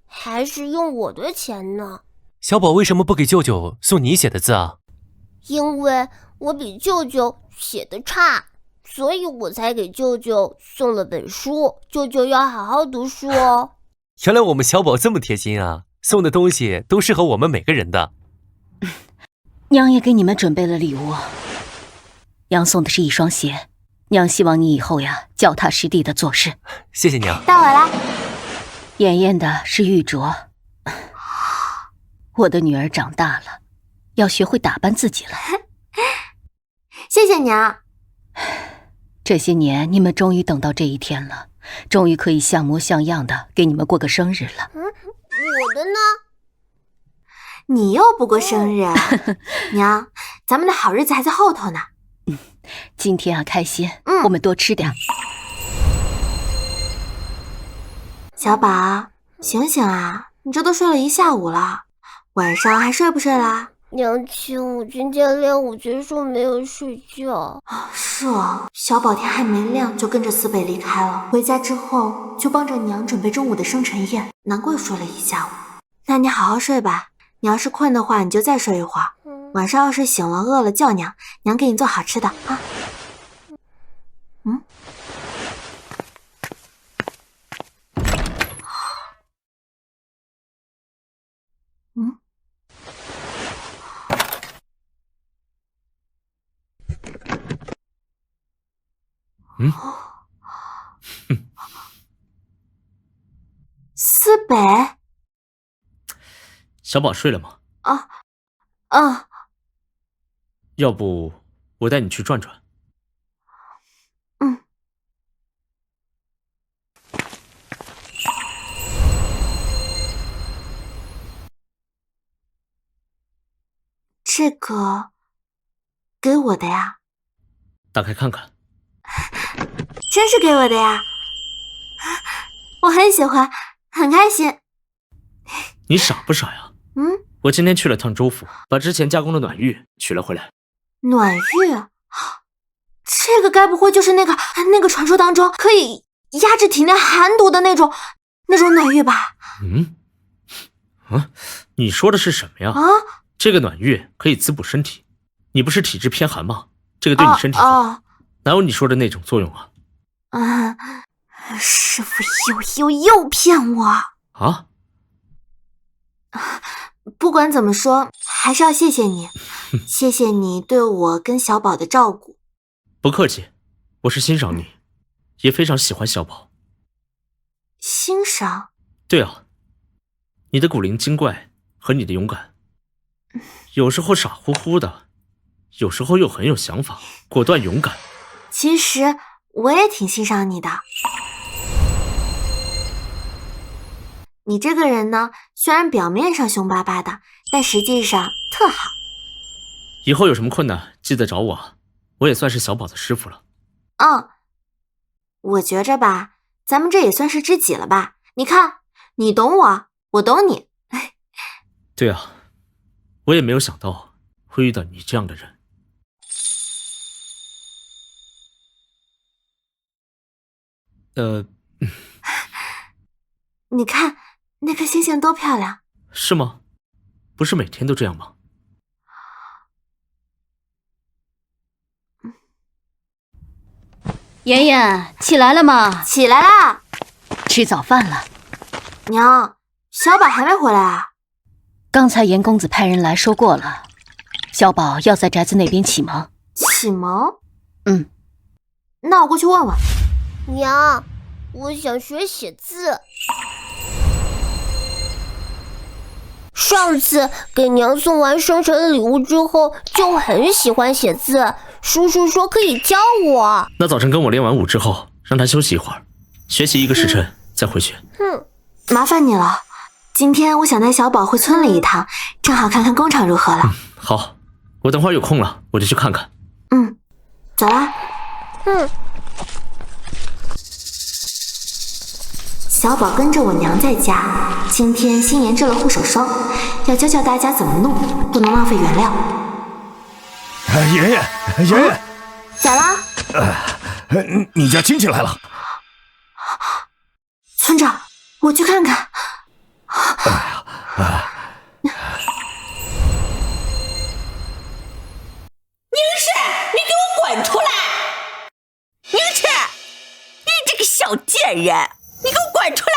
还是用我的钱呢。小宝为什么不给舅舅送你写的字啊？因为我比舅舅写的差，所以我才给舅舅送了本书。舅舅要好好读书哦。原来我们小宝这么贴心啊，送的东西都适合我们每个人的。娘也给你们准备了礼物，娘送的是一双鞋，娘希望你以后呀脚踏实地的做事。谢谢娘。到我啦。妍妍的是玉镯，我的女儿长大了，要学会打扮自己了。谢谢娘。这些年你们终于等到这一天了，终于可以像模像样的给你们过个生日了。我的呢？你又不过生日。娘，咱们的好日子还在后头呢。今天啊开心，我们多吃点。小宝，醒醒啊，你这都睡了1下午了，晚上还睡不睡啦？娘亲，我今天练武结束没有睡觉。是啊，小宝天还没亮就跟着思北离开了，回家之后就帮着娘准备中午的生辰宴，难怪睡了1下午。那你好好睡吧，你要是困的话你就再睡一会儿。晚上要是醒了饿了叫娘，娘给你做好吃的啊。思北，小宝睡了吗？要不我带你去转转。这个给我的呀？打开看看。真是给我的呀！我很喜欢，很开心。你傻不傻呀？我今天去了趟州府，把之前加工的暖玉取了回来。暖玉？这个该不会就是那个传说当中可以压制体内寒毒的那种暖玉吧？你说的是什么呀？这个暖玉可以滋补身体，你不是体质偏寒吗？这个对你身体好，哪有你说的那种作用啊？师傅又骗我啊！不管怎么说，还是要谢谢你，谢谢你对我跟小宝的照顾。不客气，我是欣赏你，也非常喜欢小宝。欣赏？对啊，你的古灵精怪和你的勇敢，有时候傻乎乎的，有时候又很有想法，果断勇敢。其实我也挺欣赏你的。你这个人呢，虽然表面上凶巴巴的，但实际上特好。以后有什么困难记得找我，我也算是小宝的师傅了。我觉着吧，咱们这也算是知己了吧？你看，你懂我，我懂你。对啊，我也没有想到会遇到你这样的人。你看那颗星星多漂亮。是吗？不是每天都这样吗？妍妍，起来了吗？起来啦！吃早饭了。娘，小宝还没回来啊？刚才严公子派人来说过了，小宝要在宅子那边启蒙。启蒙？那我过去问问。娘，我想学写字。上次给娘送完生辰礼物之后，就很喜欢写字。叔叔说可以教我。那早晨跟我练完舞之后，让他休息一会儿，学习1个时辰再回去。麻烦你了。今天我想带小宝回村里一趟，正好看看工厂如何了。好，我等会儿有空了，我就去看看。走啦。小宝跟着我娘在家，今天新研制了护手霜，要教教大家怎么弄，不能浪费原料。妍妍，咋啦？你家亲戚来了。村长，我去看看。宁氏，你给我滚出来！宁氏，你这个小贱人，你给我滚出来！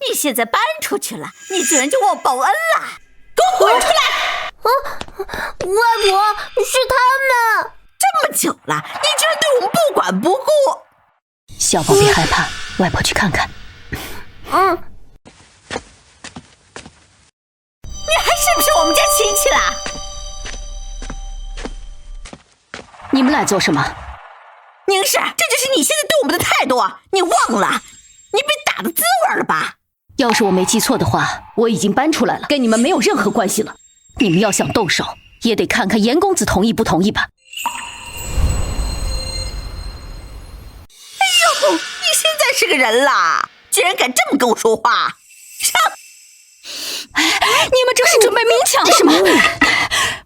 你现在搬出去了，你居然就忘报恩了！给我滚出来！外婆，是他们！这么久了，你居然对我们不管不顾！小宝别害怕，外婆去看看。你还是不是我们家亲戚啦？你们来做什么？宁氏，这就是你现在对我们的态度啊！你忘了，你被打的滋味了吧？要是我没记错的话，我已经搬出来了，跟你们没有任何关系了。你们要想动手，也得看看严公子同意不同意吧。哎呦，你现在是个人啦，居然敢这么跟我说话！上！你们这是准备明抢是吗？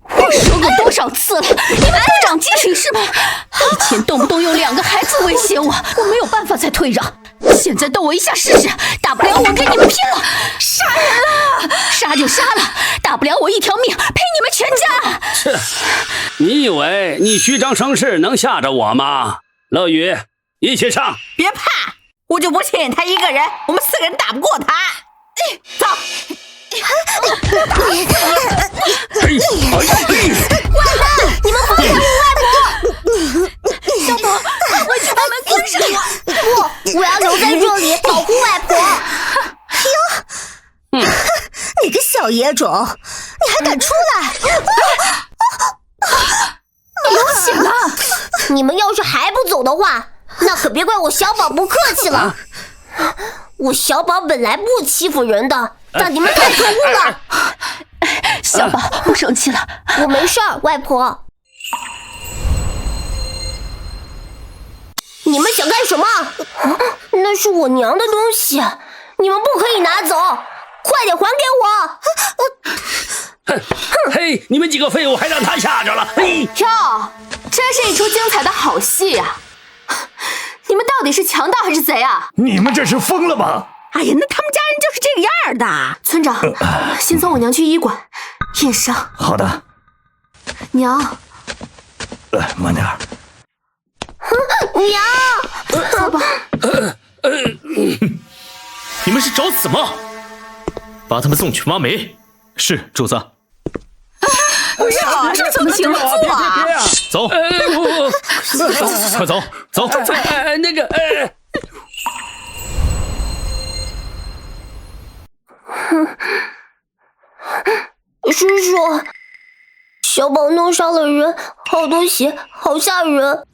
我说过多少次了，你们不长记性是吗？以前动不动用2个孩子威胁我，我没有办法再退让。现在斗我一下试试，大不了我跟你们拼了！杀人了，杀就杀了，大不了我一条命赔你们全家。是，你以为你虚张声势能吓着我吗？乐宇，一起上！别怕，我就不信他一个人，我们4个人打不过他。走。外妈，你们放开我外婆！小宝，快去把门关上！不，我要留在这里保护外婆。哟，你个小野种，你还敢出来？流血了！你们要是还不走的话，那可别怪我小宝不客气了。我小宝本来不欺负人的，但你们太可恶了。小宝，不生气了，我没事儿，外婆。你们想干什么？那是我娘的东西，你们不可以拿走，快点还给我！嘿，你们几个废物还让他吓着了！嘿，哟，真是一出精彩的好戏呀！你们到底是强盗还是贼啊？你们这是疯了吧？哎呀，那他们家人就是这个样的。村长，先送我娘去医馆验伤。好的。娘，慢点儿。娘，走吧。你们是找死吗？把他们送去挖煤。是，主子。不要，这怎么行得住啊？走，快走，走。那个，叔叔，小宝弄伤了人，好多血，好吓人。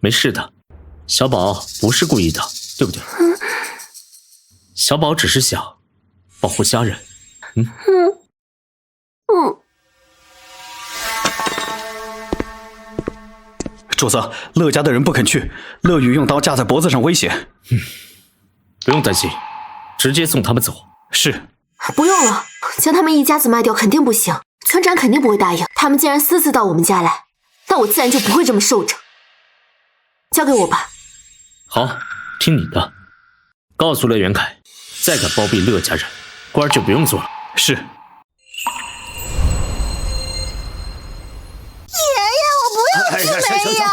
没事的，小宝不是故意的，对不对？小宝只是想保护家人。主子，乐家的人不肯去，乐宇用刀架在脖子上威胁。不用担心，直接送他们走。是。不用了，将他们一家子卖掉肯定不行，村长肯定不会答应。他们既然私自到我们家来，那我自然就不会这么受着。交给我吧。好，听你的。告诉乐元凯，再敢包庇乐家人，官就不用做了。是。爷爷，我不要吃煤呀！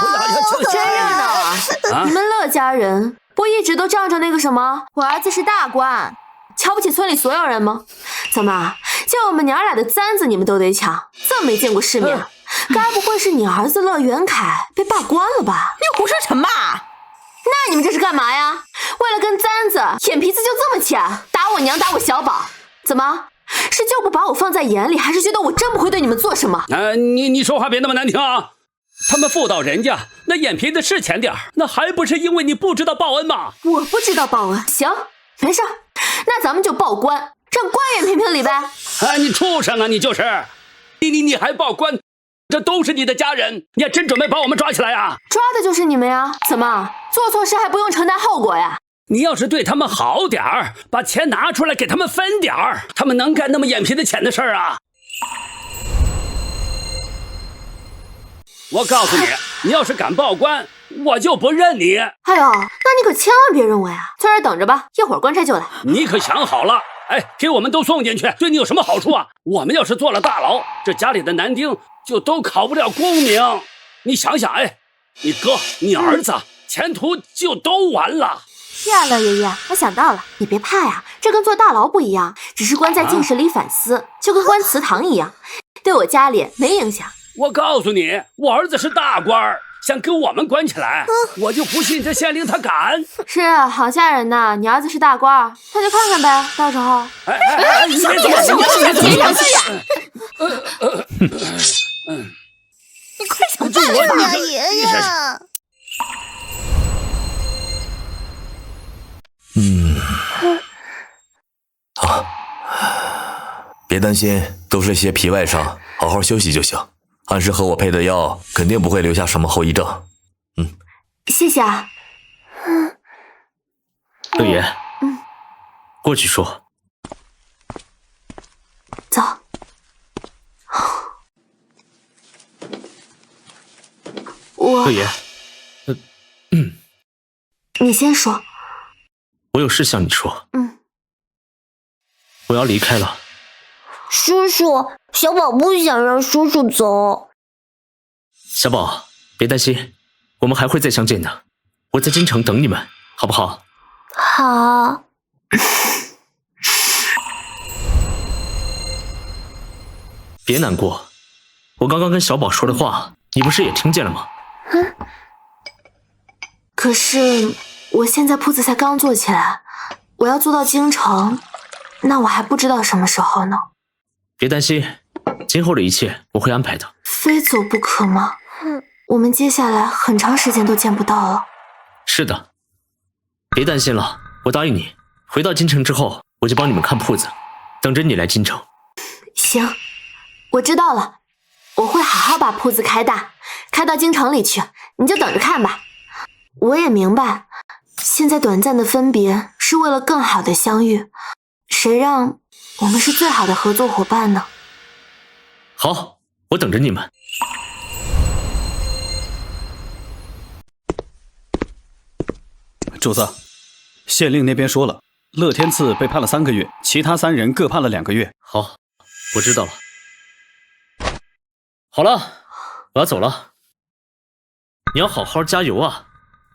真热闹啊！你们乐家人不一直都仗着那个什么，我儿子是大官，瞧不起村里所有人吗？怎么，就我们娘俩的簪子你们都得抢？这么没见过世面，该不会是你儿子乐元凯被罢官了吧？你胡说什么？那你们这是干嘛呀？为了根簪子，眼皮子就这么浅，打我娘，打我小宝，怎么？是就不把我放在眼里，还是觉得我真不会对你们做什么？你说话别那么难听啊！他们妇道人家，那眼皮子是浅点儿，那还不是因为你不知道报恩吗？我不知道报恩，行，没事，那咱们就报官，让官员评评理呗。你畜生啊，你就是！你还报官？这都是你的家人，你还真准备把我们抓起来啊？抓的就是你们呀！怎么做错事还不用承担后果呀？你要是对他们好点儿，把钱拿出来给他们分点儿，他们能干那么眼皮子浅的事儿啊？我告诉你，你要是敢报官，我就不认你。哎呦，那你可千万别认为啊，在这儿等着吧，一会儿官差就来。你可想好了？给我们都送进去，对你有什么好处啊？我们要是坐了大牢，这家里的男丁就都考不了功名。你想想，你哥、你儿子前途就都完了。呀，乐爷爷，我想到了，你别怕呀，这跟坐大牢不一样，只是关在禁室里反思，就跟关祠堂一样，对我家里没影响。我告诉你，我儿子是大官，想跟我们关起来，我就不信这县令他敢。是，好吓人呐！你儿子是大官，那就看看呗，到时候。你别两岁呀！你快想办法呀，爷爷！别担心，都是些皮外伤，好好休息就行。按时和我配的药，肯定不会留下什么后遗症。谢谢啊。乐爷，过去说。走。乐爷，你先说。我有事向你说。我要离开了。叔叔，小宝不想让叔叔走。小宝，别担心，我们还会再相见的。我在京城等你们，好不好？好。别难过，我刚刚跟小宝说的话，你不是也听见了吗？可是我现在铺子才刚做起来，我要做到京城，那我还不知道什么时候呢。别担心，今后的一切我会安排的。非走不可吗？我们接下来很长时间都见不到了。是的，别担心了，我答应你，回到京城之后，我就帮你们看铺子，等着你来京城。行，我知道了，我会好好把铺子开大，开到京城里去，你就等着看吧。我也明白，现在短暂的分别是为了更好的相遇，谁让我们是最好的合作伙伴呢？好，我等着你们。主子，县令那边说了，乐天赐被判了3个月，其他3人各判了2个月。好，我知道了。好了，我要走了。你要好好加油啊，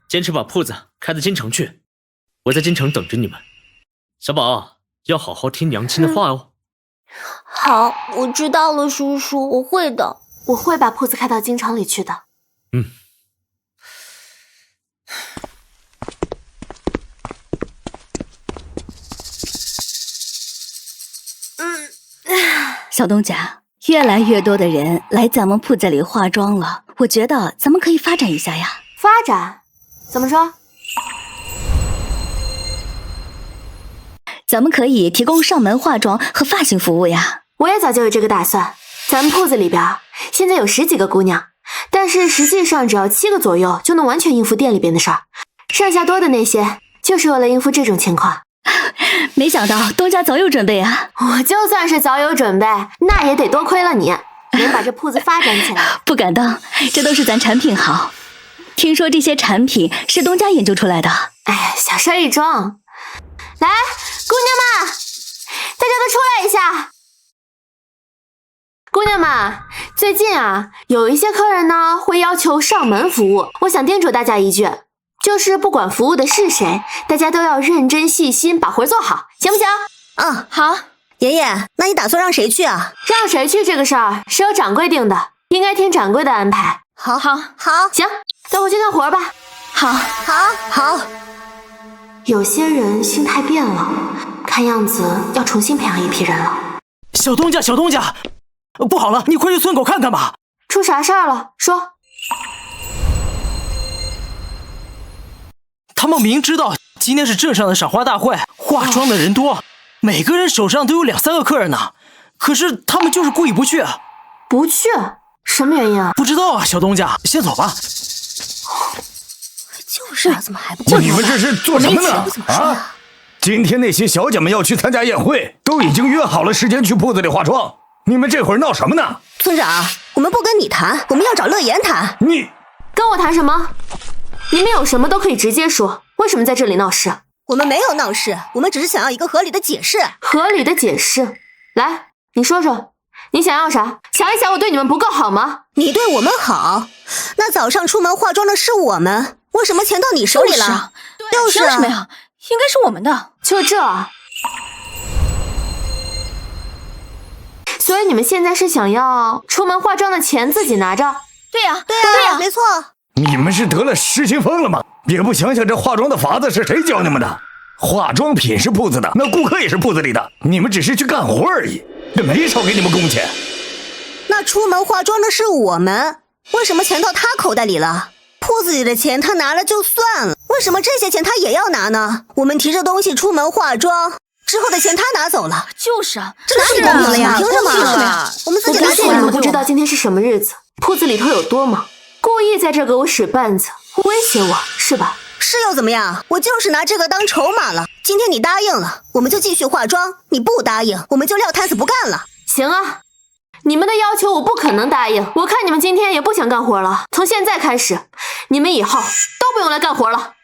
坚持把铺子开到京城去。我在京城等着你们。小宝，要好好听娘亲的话哦。好，我知道了，叔叔，我会的，我会把铺子开到京城里去的。小东家，越来越多的人来咱们铺子里化妆了，我觉得咱们可以发展一下呀。发展？怎么说？咱们可以提供上门化妆和发型服务呀。我也早就有这个打算。咱们铺子里边现在有10几个姑娘，但是实际上只要7个左右就能完全应付店里边的事儿，剩下多的那些就是为了应付这种情况。没想到东家早有准备啊！我就算是早有准备，那也得多亏了你，能把这铺子发展起来。不敢当，这都是咱产品好。听说这些产品是东家研究出来的。哎，小事一桩。来，姑娘们，大家都出来一下。姑娘们，最近有一些客人呢会要求上门服务，我想叮嘱大家一句。就是不管服务的是谁，大家都要认真细心，把活做好，行不行？好。爷爷，那你打算让谁去啊？让谁去这个事儿是由掌柜定的，应该听掌柜的安排。好，行，等我去干活吧。好。有些人心态变了，看样子要重新培养一批人了。小东家，不好了，你快去村口看看吧。出啥事儿了？说。他们明知道今天是镇上的赏花大会，化妆的人多，每个人手上都有2、3个客人呢，可是他们就是故意不去。不去？什么原因啊？不知道啊，小东家，先走吧。就是啊，怎么还不过来？你们这是做什么呢？啊！今天那些小姐们要去参加宴会，都已经约好了时间去铺子里化妆，你们这会儿闹什么呢？村长，我们不跟你谈，我们要找乐言谈。你跟我谈什么？你们有什么都可以直接说，为什么在这里闹事？我们没有闹事，我们只是想要一个合理的解释。合理的解释？来，你说说，你想要啥？想一想我对你们不够好吗？你对我们好，那早上出门化妆的是我们，为什么钱到你手里了？就是什么呀？应该是我们的。就这？所以你们现在是想要出门化妆的钱自己拿着？对呀，没错。你们是得了失心疯了吗？也不想想这化妆的法子是谁教你们的？化妆品是铺子的，那顾客也是铺子里的，你们只是去干活而已，也没少给你们工钱。那出门化妆的是我们，为什么钱到他口袋里了？铺子里的钱他拿了就算了，为什么这些钱他也要拿呢？我们提着东西出门化妆之后的钱他拿走了。就是啊，这哪里公平了呀？凭什么？我们自己拿钱。我你们不知道今天是什么日子，铺子里头有多忙，故意在这给我使绊子，威胁我是吧？是又怎么样？我就是拿这个当筹码了。今天你答应了，我们就继续化妆；你不答应，我们就撂摊子不干了。行啊，你们的要求我不可能答应。我看你们今天也不想干活了，从现在开始，你们以后都不用来干活了。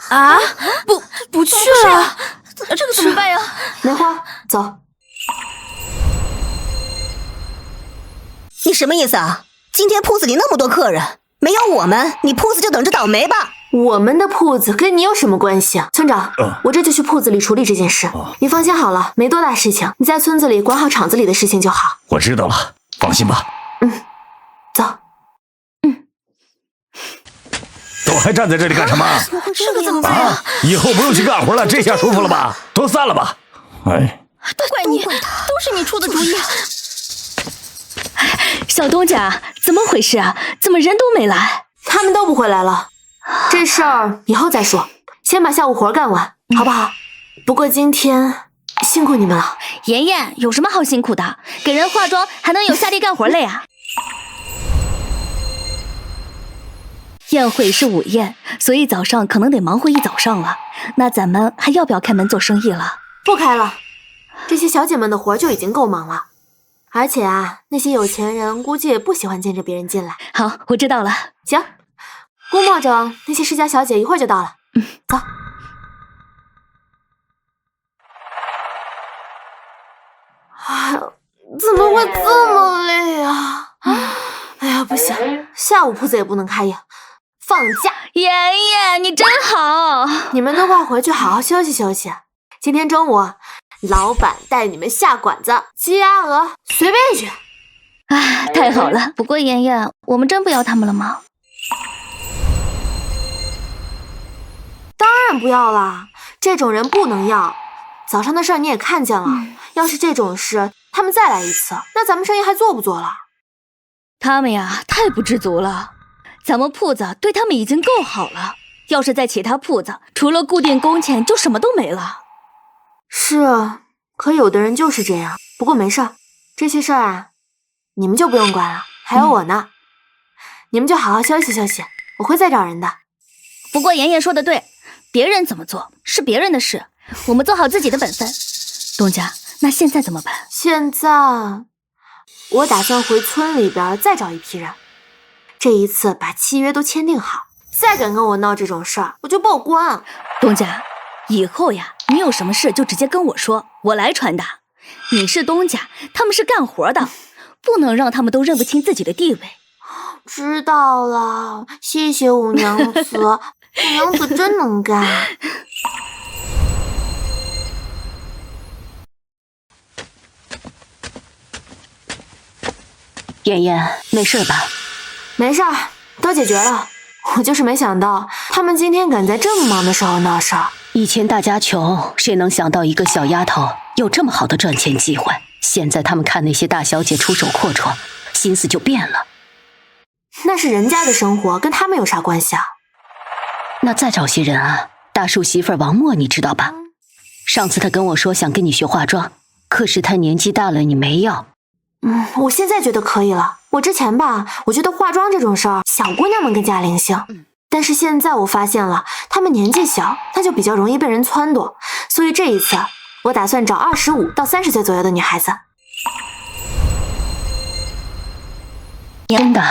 啊？不去了，这个怎么办呀？梅花，走。你什么意思啊？今天铺子里那么多客人，没有我们，你铺子就等着倒霉吧。我们的铺子跟你有什么关系啊？村长，我这就去铺子里处理这件事。你放心好了，没多大事情，你在村子里管好厂子里的事情就好。我知道了，放心吧。走。都还站在这里干什么？这个怎么办呀？以后不用去干活了，这下舒服了吧？都散了吧。哎，都怪你，都是你出的主意。小东家，怎么回事啊？怎么人都没来？他们都不回来了。这事儿以后再说，先把下午活干完，好不好？不过今天辛苦你们了。妍妍有什么好辛苦的？给人化妆还能有下地干活累啊？宴会是午宴，所以早上可能得忙活一早上了。那咱们还要不要开门做生意了？不开了，这些小姐们的活就已经够忙了。而且啊，那些有钱人估计也不喜欢见着别人进来。好，我知道了。行，估摸着那些世家小姐一会儿就到了。走。哎呀，怎么会这么累啊？哎呀，不行，下午铺子也不能开业，放假。妍妍，你真好。你们都快回去好好休息休息。今天中午，老板带你们下馆子，鸡鸭鹅随便选。哎，太好了。不过妍妍，我们真不要他们了吗？当然不要啦，这种人不能要。早上的事儿你也看见了，要是这种事他们再来一次，那咱们生意还做不做了？他们呀，太不知足了。咱们铺子对他们已经够好了，要是在其他铺子，除了固定工钱就什么都没了。是啊，可有的人就是这样。不过没事儿，这些事儿啊，你们就不用管了，还有我呢。你们就好好休息休息，我会再找人的。不过妍妍说的对，别人怎么做是别人的事，我们做好自己的本分。东家，那现在怎么办？现在我打算回村里边再找一批人，这一次把契约都签订好，再敢跟我闹这种事儿，我就报官。东家，以后呀，你有什么事就直接跟我说，我来传达。你是东家，他们是干活的，不能让他们都认不清自己的地位。知道了，谢谢五娘子，五娘子真能干。妍妍，没事吧？没事儿，都解决了。我就是没想到他们今天敢在这么忙的时候闹事儿。以前大家穷，谁能想到一个小丫头有这么好的赚钱机会？现在他们看那些大小姐出手阔绰，心思就变了。那是人家的生活，跟他们有啥关系啊？那再找些人啊。大叔媳妇儿王默你知道吧？上次他跟我说想跟你学化妆，可是他年纪大了，你没要。我现在觉得可以了。我之前吧，我觉得化妆这种事儿，小姑娘们更加灵性。但是现在我发现了，她们年纪小，那就比较容易被人撺掇。所以这一次，我打算找25到30岁左右的女孩子。真的？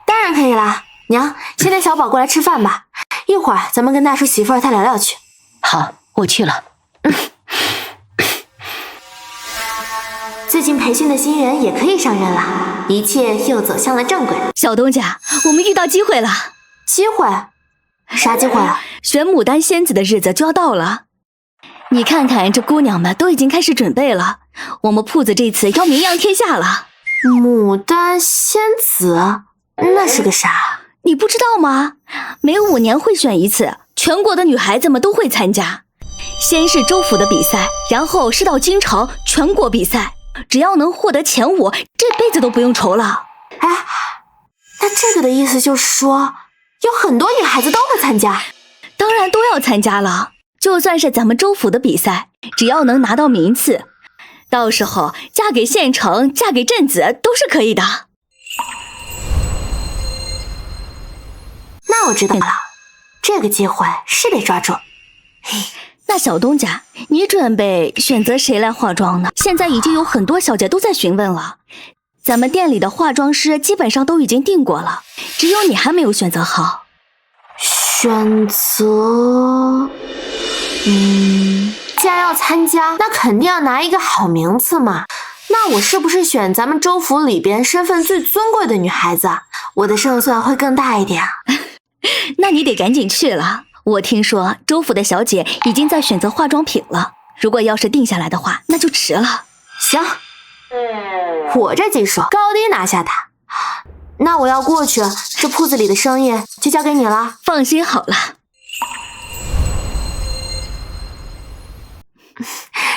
当然可以啦。娘，先带小宝过来吃饭吧，一会儿咱们跟大叔媳妇儿他聊聊去。好，我去了。最近培训的新人也可以上任了，一切又走向了正轨。小东家，我们遇到机会了。机会？啥机会啊？选牡丹仙子的日子就要到了。你看看这姑娘们都已经开始准备了，我们铺子这次要名扬天下了。牡丹仙子？那是个啥？你不知道吗？每5年会选一次，全国的女孩子们都会参加。先是州府的比赛，然后是到京城全国比赛。只要能获得前5，这辈子都不用愁了。哎，那这个的意思就是说，有很多女孩子都会参加？当然都要参加了，就算是咱们州府的比赛，只要能拿到名次，到时候嫁给县城、嫁给镇子都是可以的。那我知道了，这个机会是得抓住。那小东家，你准备选择谁来化妆呢？现在已经有很多小姐都在询问了，咱们店里的化妆师基本上都已经定过了，只有你还没有选择好。选择……既然要参加，那肯定要拿一个好名次嘛。那我是不是选咱们州府里边身份最尊贵的女孩子，我的胜算会更大一点？那你得赶紧去了。我听说州府的小姐已经在选择化妆品了，如果要是定下来的话，那就迟了。行，我这技术高低拿下他。那我要过去，这铺子里的生意就交给你了。放心好了。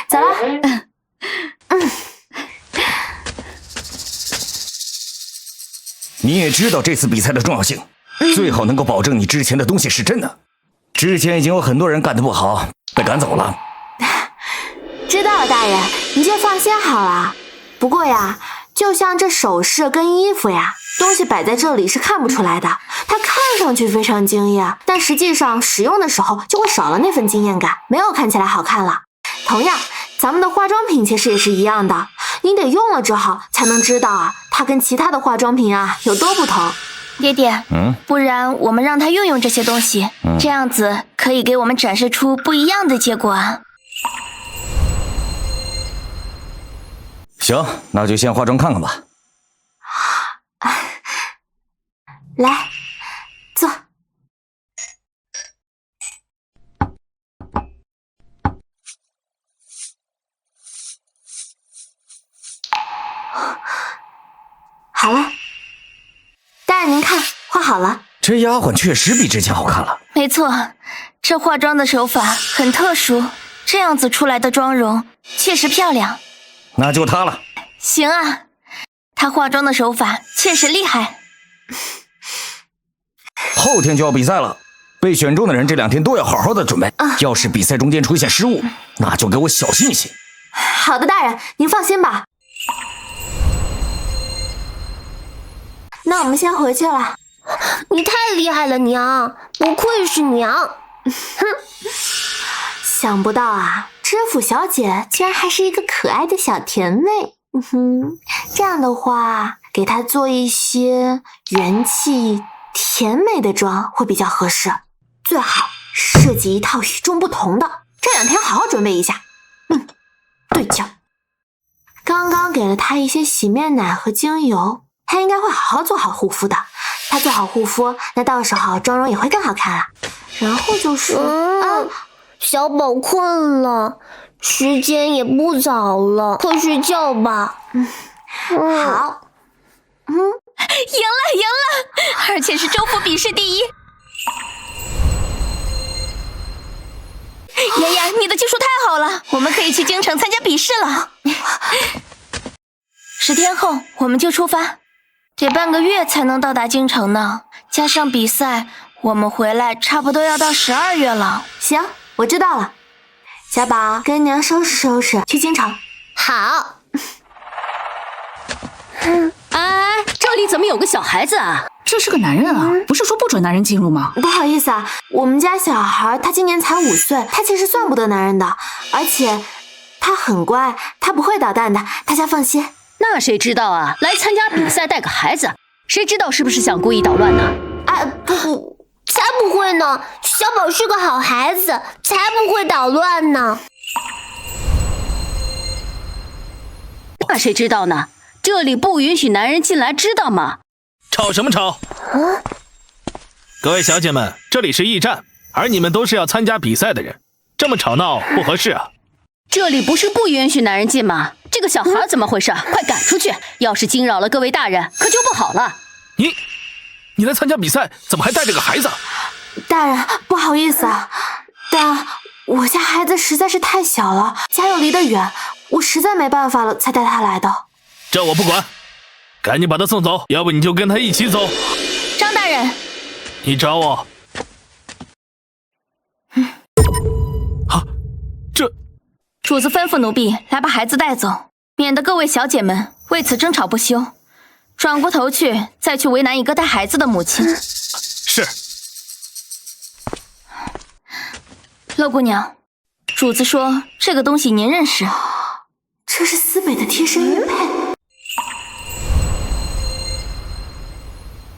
走了。你也知道这次比赛的重要性，最好能够保证你之前的东西是真的。之前已经有很多人干得不好，被赶走了。知道了，大人，你就放心好了。不过呀，就像这首饰跟衣服呀，东西摆在这里是看不出来的。它看上去非常惊艳，但实际上使用的时候就会少了那份惊艳感，没有看起来好看了。同样，咱们的化妆品其实也是一样的，你得用了之后才能知道啊，它跟其他的化妆品啊有多不同。爹爹，不然我们让他用用这些东西，这样子可以给我们展示出不一样的结果啊。行，那就先化妆看看吧。来，坐。好了，大人您看，画好了。这丫鬟确实比之前好看了。没错，这化妆的手法很特殊，这样子出来的妆容确实漂亮。那就她了。行啊，她化妆的手法确实厉害。后天就要比赛了，被选中的人这2天都要好好的准备。要是比赛中间出现失误，那就给我小心一些。好的，大人，您放心吧。那我们先回去了。你太厉害了，娘，不愧是娘。哼，想不到啊，知府小姐居然还是一个可爱的小甜妹。这样的话，给她做一些元气甜美的妆会比较合适，最好设计一套与众不同的，这2天好好准备一下。对劲。刚刚给了她一些洗面奶和精油，她应该会好好做好护肤的。她做好护肤，那到时候妆容也会更好看了。然后就是小宝困了，时间也不早了，快睡觉吧。好。赢了，而且是州府比试第一。妍妍，你的技术太好了，我们可以去京城参加比试了。10天后我们就出发，得半个月才能到达京城呢。加上比赛，我们回来差不多要到12月了。行，我知道了。小宝，跟娘收拾收拾，去京城。好。哎，这里怎么有个小孩子啊？这是个男人啊，不是说不准男人进入吗？不好意思啊，我们家小孩他今年才5岁，他其实算不得男人的，而且他很乖，他不会捣蛋的，大家放心。那谁知道啊？来参加比赛带个孩子，谁知道是不是想故意捣乱呢？不，才不会呢！小宝是个好孩子，才不会捣乱呢。那谁知道呢？这里不允许男人进来，知道吗？吵什么吵？各位小姐们，这里是驿站，而你们都是要参加比赛的人，这么吵闹不合适啊！这里不是不允许男人进吗？这个小孩怎么回事？快赶出去！要是惊扰了各位大人，可就不好了。你来参加比赛，怎么还带着个孩子？大人，不好意思啊，但我家孩子实在是太小了，家又离得远，我实在没办法了才带他来的。这我不管，赶紧把他送走，要不你就跟他一起走。张大人，你找我？这主子吩咐奴婢来把孩子带走，免得各位小姐们为此争吵不休，转过头去再去为难一个带孩子的母亲。是。乐姑娘，主子说这个东西您认识？这是思北的贴身玉佩。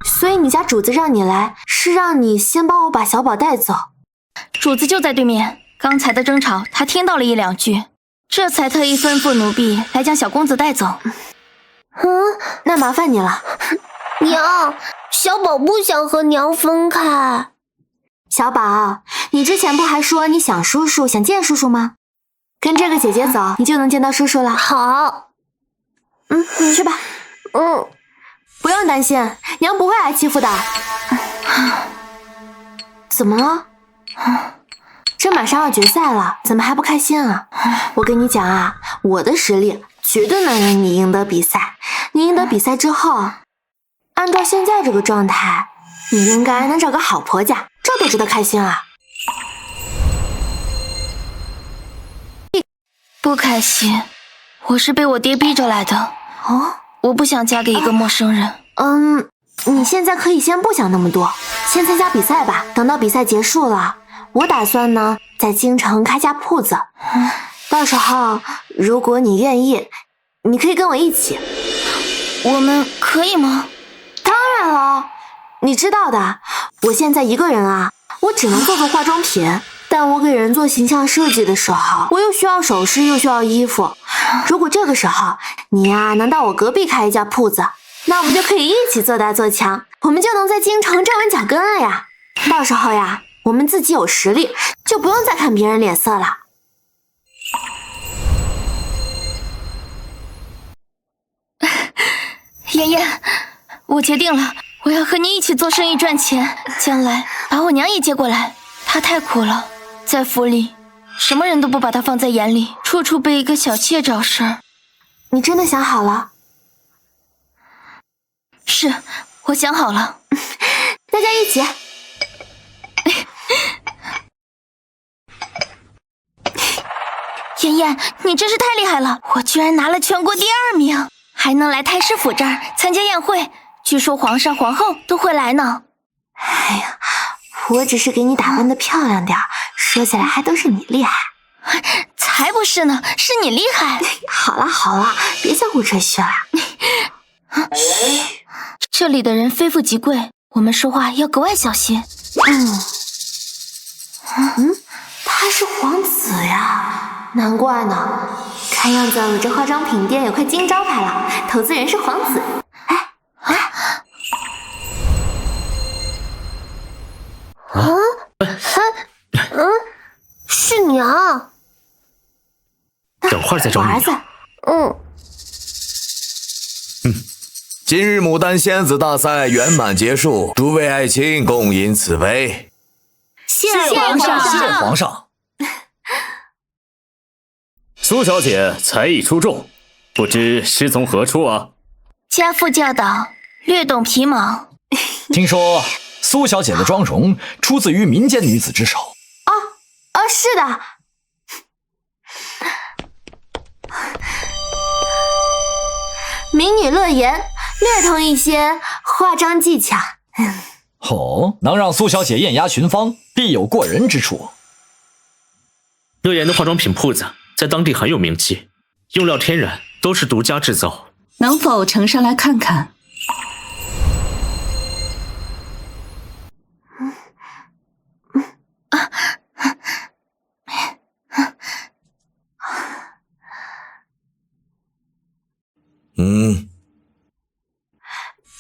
所以你家主子让你来，是让你先帮我把小宝带走。主子就在对面，刚才的争吵他听到了1-2句，这才特意吩咐奴婢来将小公子带走。那麻烦你了。娘，小宝不想和娘分开。小宝，你之前不还说你想叔叔，想见叔叔吗？跟这个姐姐走，你就能见到叔叔了。好。去吧。不用担心，娘不会挨欺负的。怎么了？这马上要决赛了，怎么还不开心啊？我跟你讲啊，我的实力绝对能让你赢得比赛。你赢得比赛之后，按照现在这个状态，你应该能找个好婆家，这多值得开心啊！不开心，我是被我爹逼着来的。我不想嫁给一个陌生人。你现在可以先不想那么多，先参加比赛吧。等到比赛结束了，我打算呢在京城开家铺子。到时候如果你愿意，你可以跟我一起。我们可以吗？当然了，你知道的，我现在一个人啊，我只能做化妆品。但我给人做形象设计的时候，我又需要首饰，又需要衣服。如果这个时候你呀能到我隔壁开一家铺子，那我们就可以一起做大做强，我们就能在京城站稳脚跟了呀。到时候呀，我们自己有实力，就不用再看别人脸色了。妍妍，我决定了，我要和你一起做生意赚钱，将来把我娘也接过来。她太苦了，在府里，什么人都不把她放在眼里，处处被一个小妾找事儿。你真的想好了？是，我想好了。大家一起。妍妍，你真是太厉害了！我居然拿了全国第2名，还能来太师府这儿参加宴会，据说皇上皇后都会来呢。哎呀，我只是给你打扮的漂亮点，说起来还都是你厉害。才不是呢，是你厉害。好了好了，别再胡吹嘘了。这里的人非富即贵，我们说话要格外小心。他是皇子呀，难怪呢。看样子我这化妆品店有块金招牌了，投资人是皇子。是娘。等会儿再找你。儿子。今日牡丹仙子大赛圆满结束，诸位爱卿共饮此杯。谢皇上，谢皇上。苏小姐才艺出众，不知师从何处啊？家父教导，略懂皮毛。听说苏小姐的妆容出自于民间女子之手。是的。民女乐言，略通一些化妆技巧。能让苏小姐艳压群芳，必有过人之处。乐言的化妆品铺子在当地很有名气，用料天然，都是独家制造。能否呈上来看看？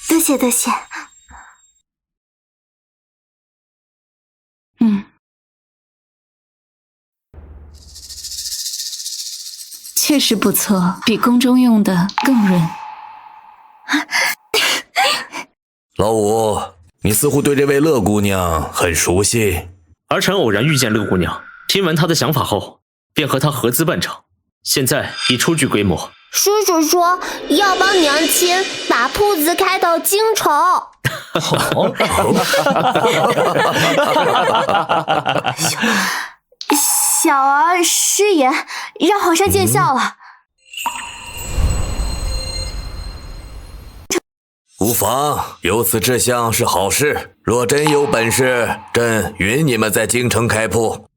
多谢多谢。确实不错，比宫中用的更润。老五，你似乎对这位乐姑娘很熟悉。儿臣偶然遇见乐姑娘，听闻她的想法后，便和她合资办厂，现在已初具规模。叔叔说要帮娘亲把铺子开到京城。小儿失言，让皇上见笑了。无妨，有此志向是好事。若真有本事，朕允你们在京城开铺。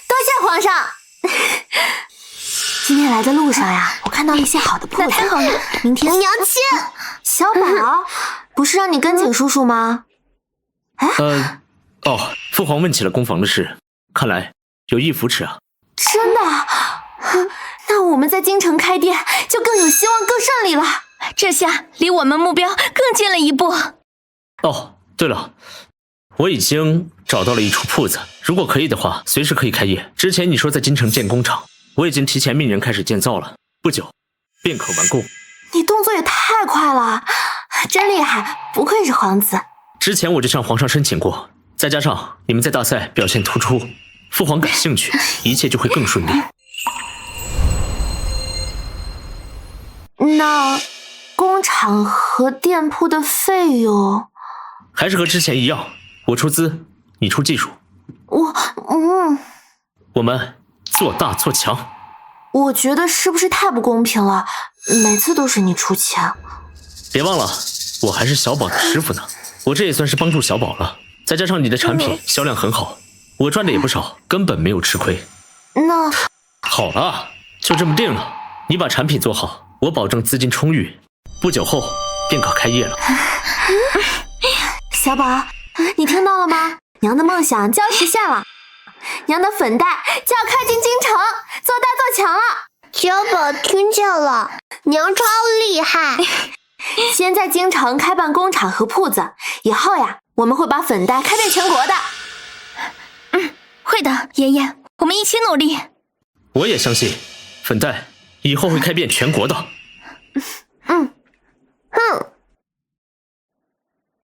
多谢皇上。今天来的路上呀，我看到一些好的铺子。那太好了，明天娘亲，小宝，不是让你跟景叔叔吗？父皇问起了宫房的事，看来有意扶持啊。真的？那我们在京城开店就更有希望，更顺利了。这下离我们目标更近了一步。哦，对了，我已经找到了一处铺子，如果可以的话，随时可以开业。之前你说在京城建工厂，我已经提前命人开始建造了，不久便可完工。你动作也太快了，真厉害，不愧是皇子。之前我就向皇上申请过，再加上你们在大赛表现突出，父皇感兴趣，一切就会更顺利。那工厂和店铺的费用还是和之前一样，我出资，你出技术。我们做大做强。我觉得是不是太不公平了？每次都是你出钱。别忘了，我还是小宝的师傅呢，我这也算是帮助小宝了。再加上你的产品销量很好，我赚的也不少，根本没有吃亏。那好了，就这么定了。你把产品做好，我保证资金充裕，不久后便可开业了。小宝，你听到了吗？娘的梦想就要实现了，娘的粉黛就要开进京城，做大做强了。小宝听见了，娘超厉害。先在京城开办工厂和铺子，以后呀，我们会把粉黛开遍全国的。会的，爷爷，我们一起努力。我也相信，粉黛以后会开遍全国的。哼。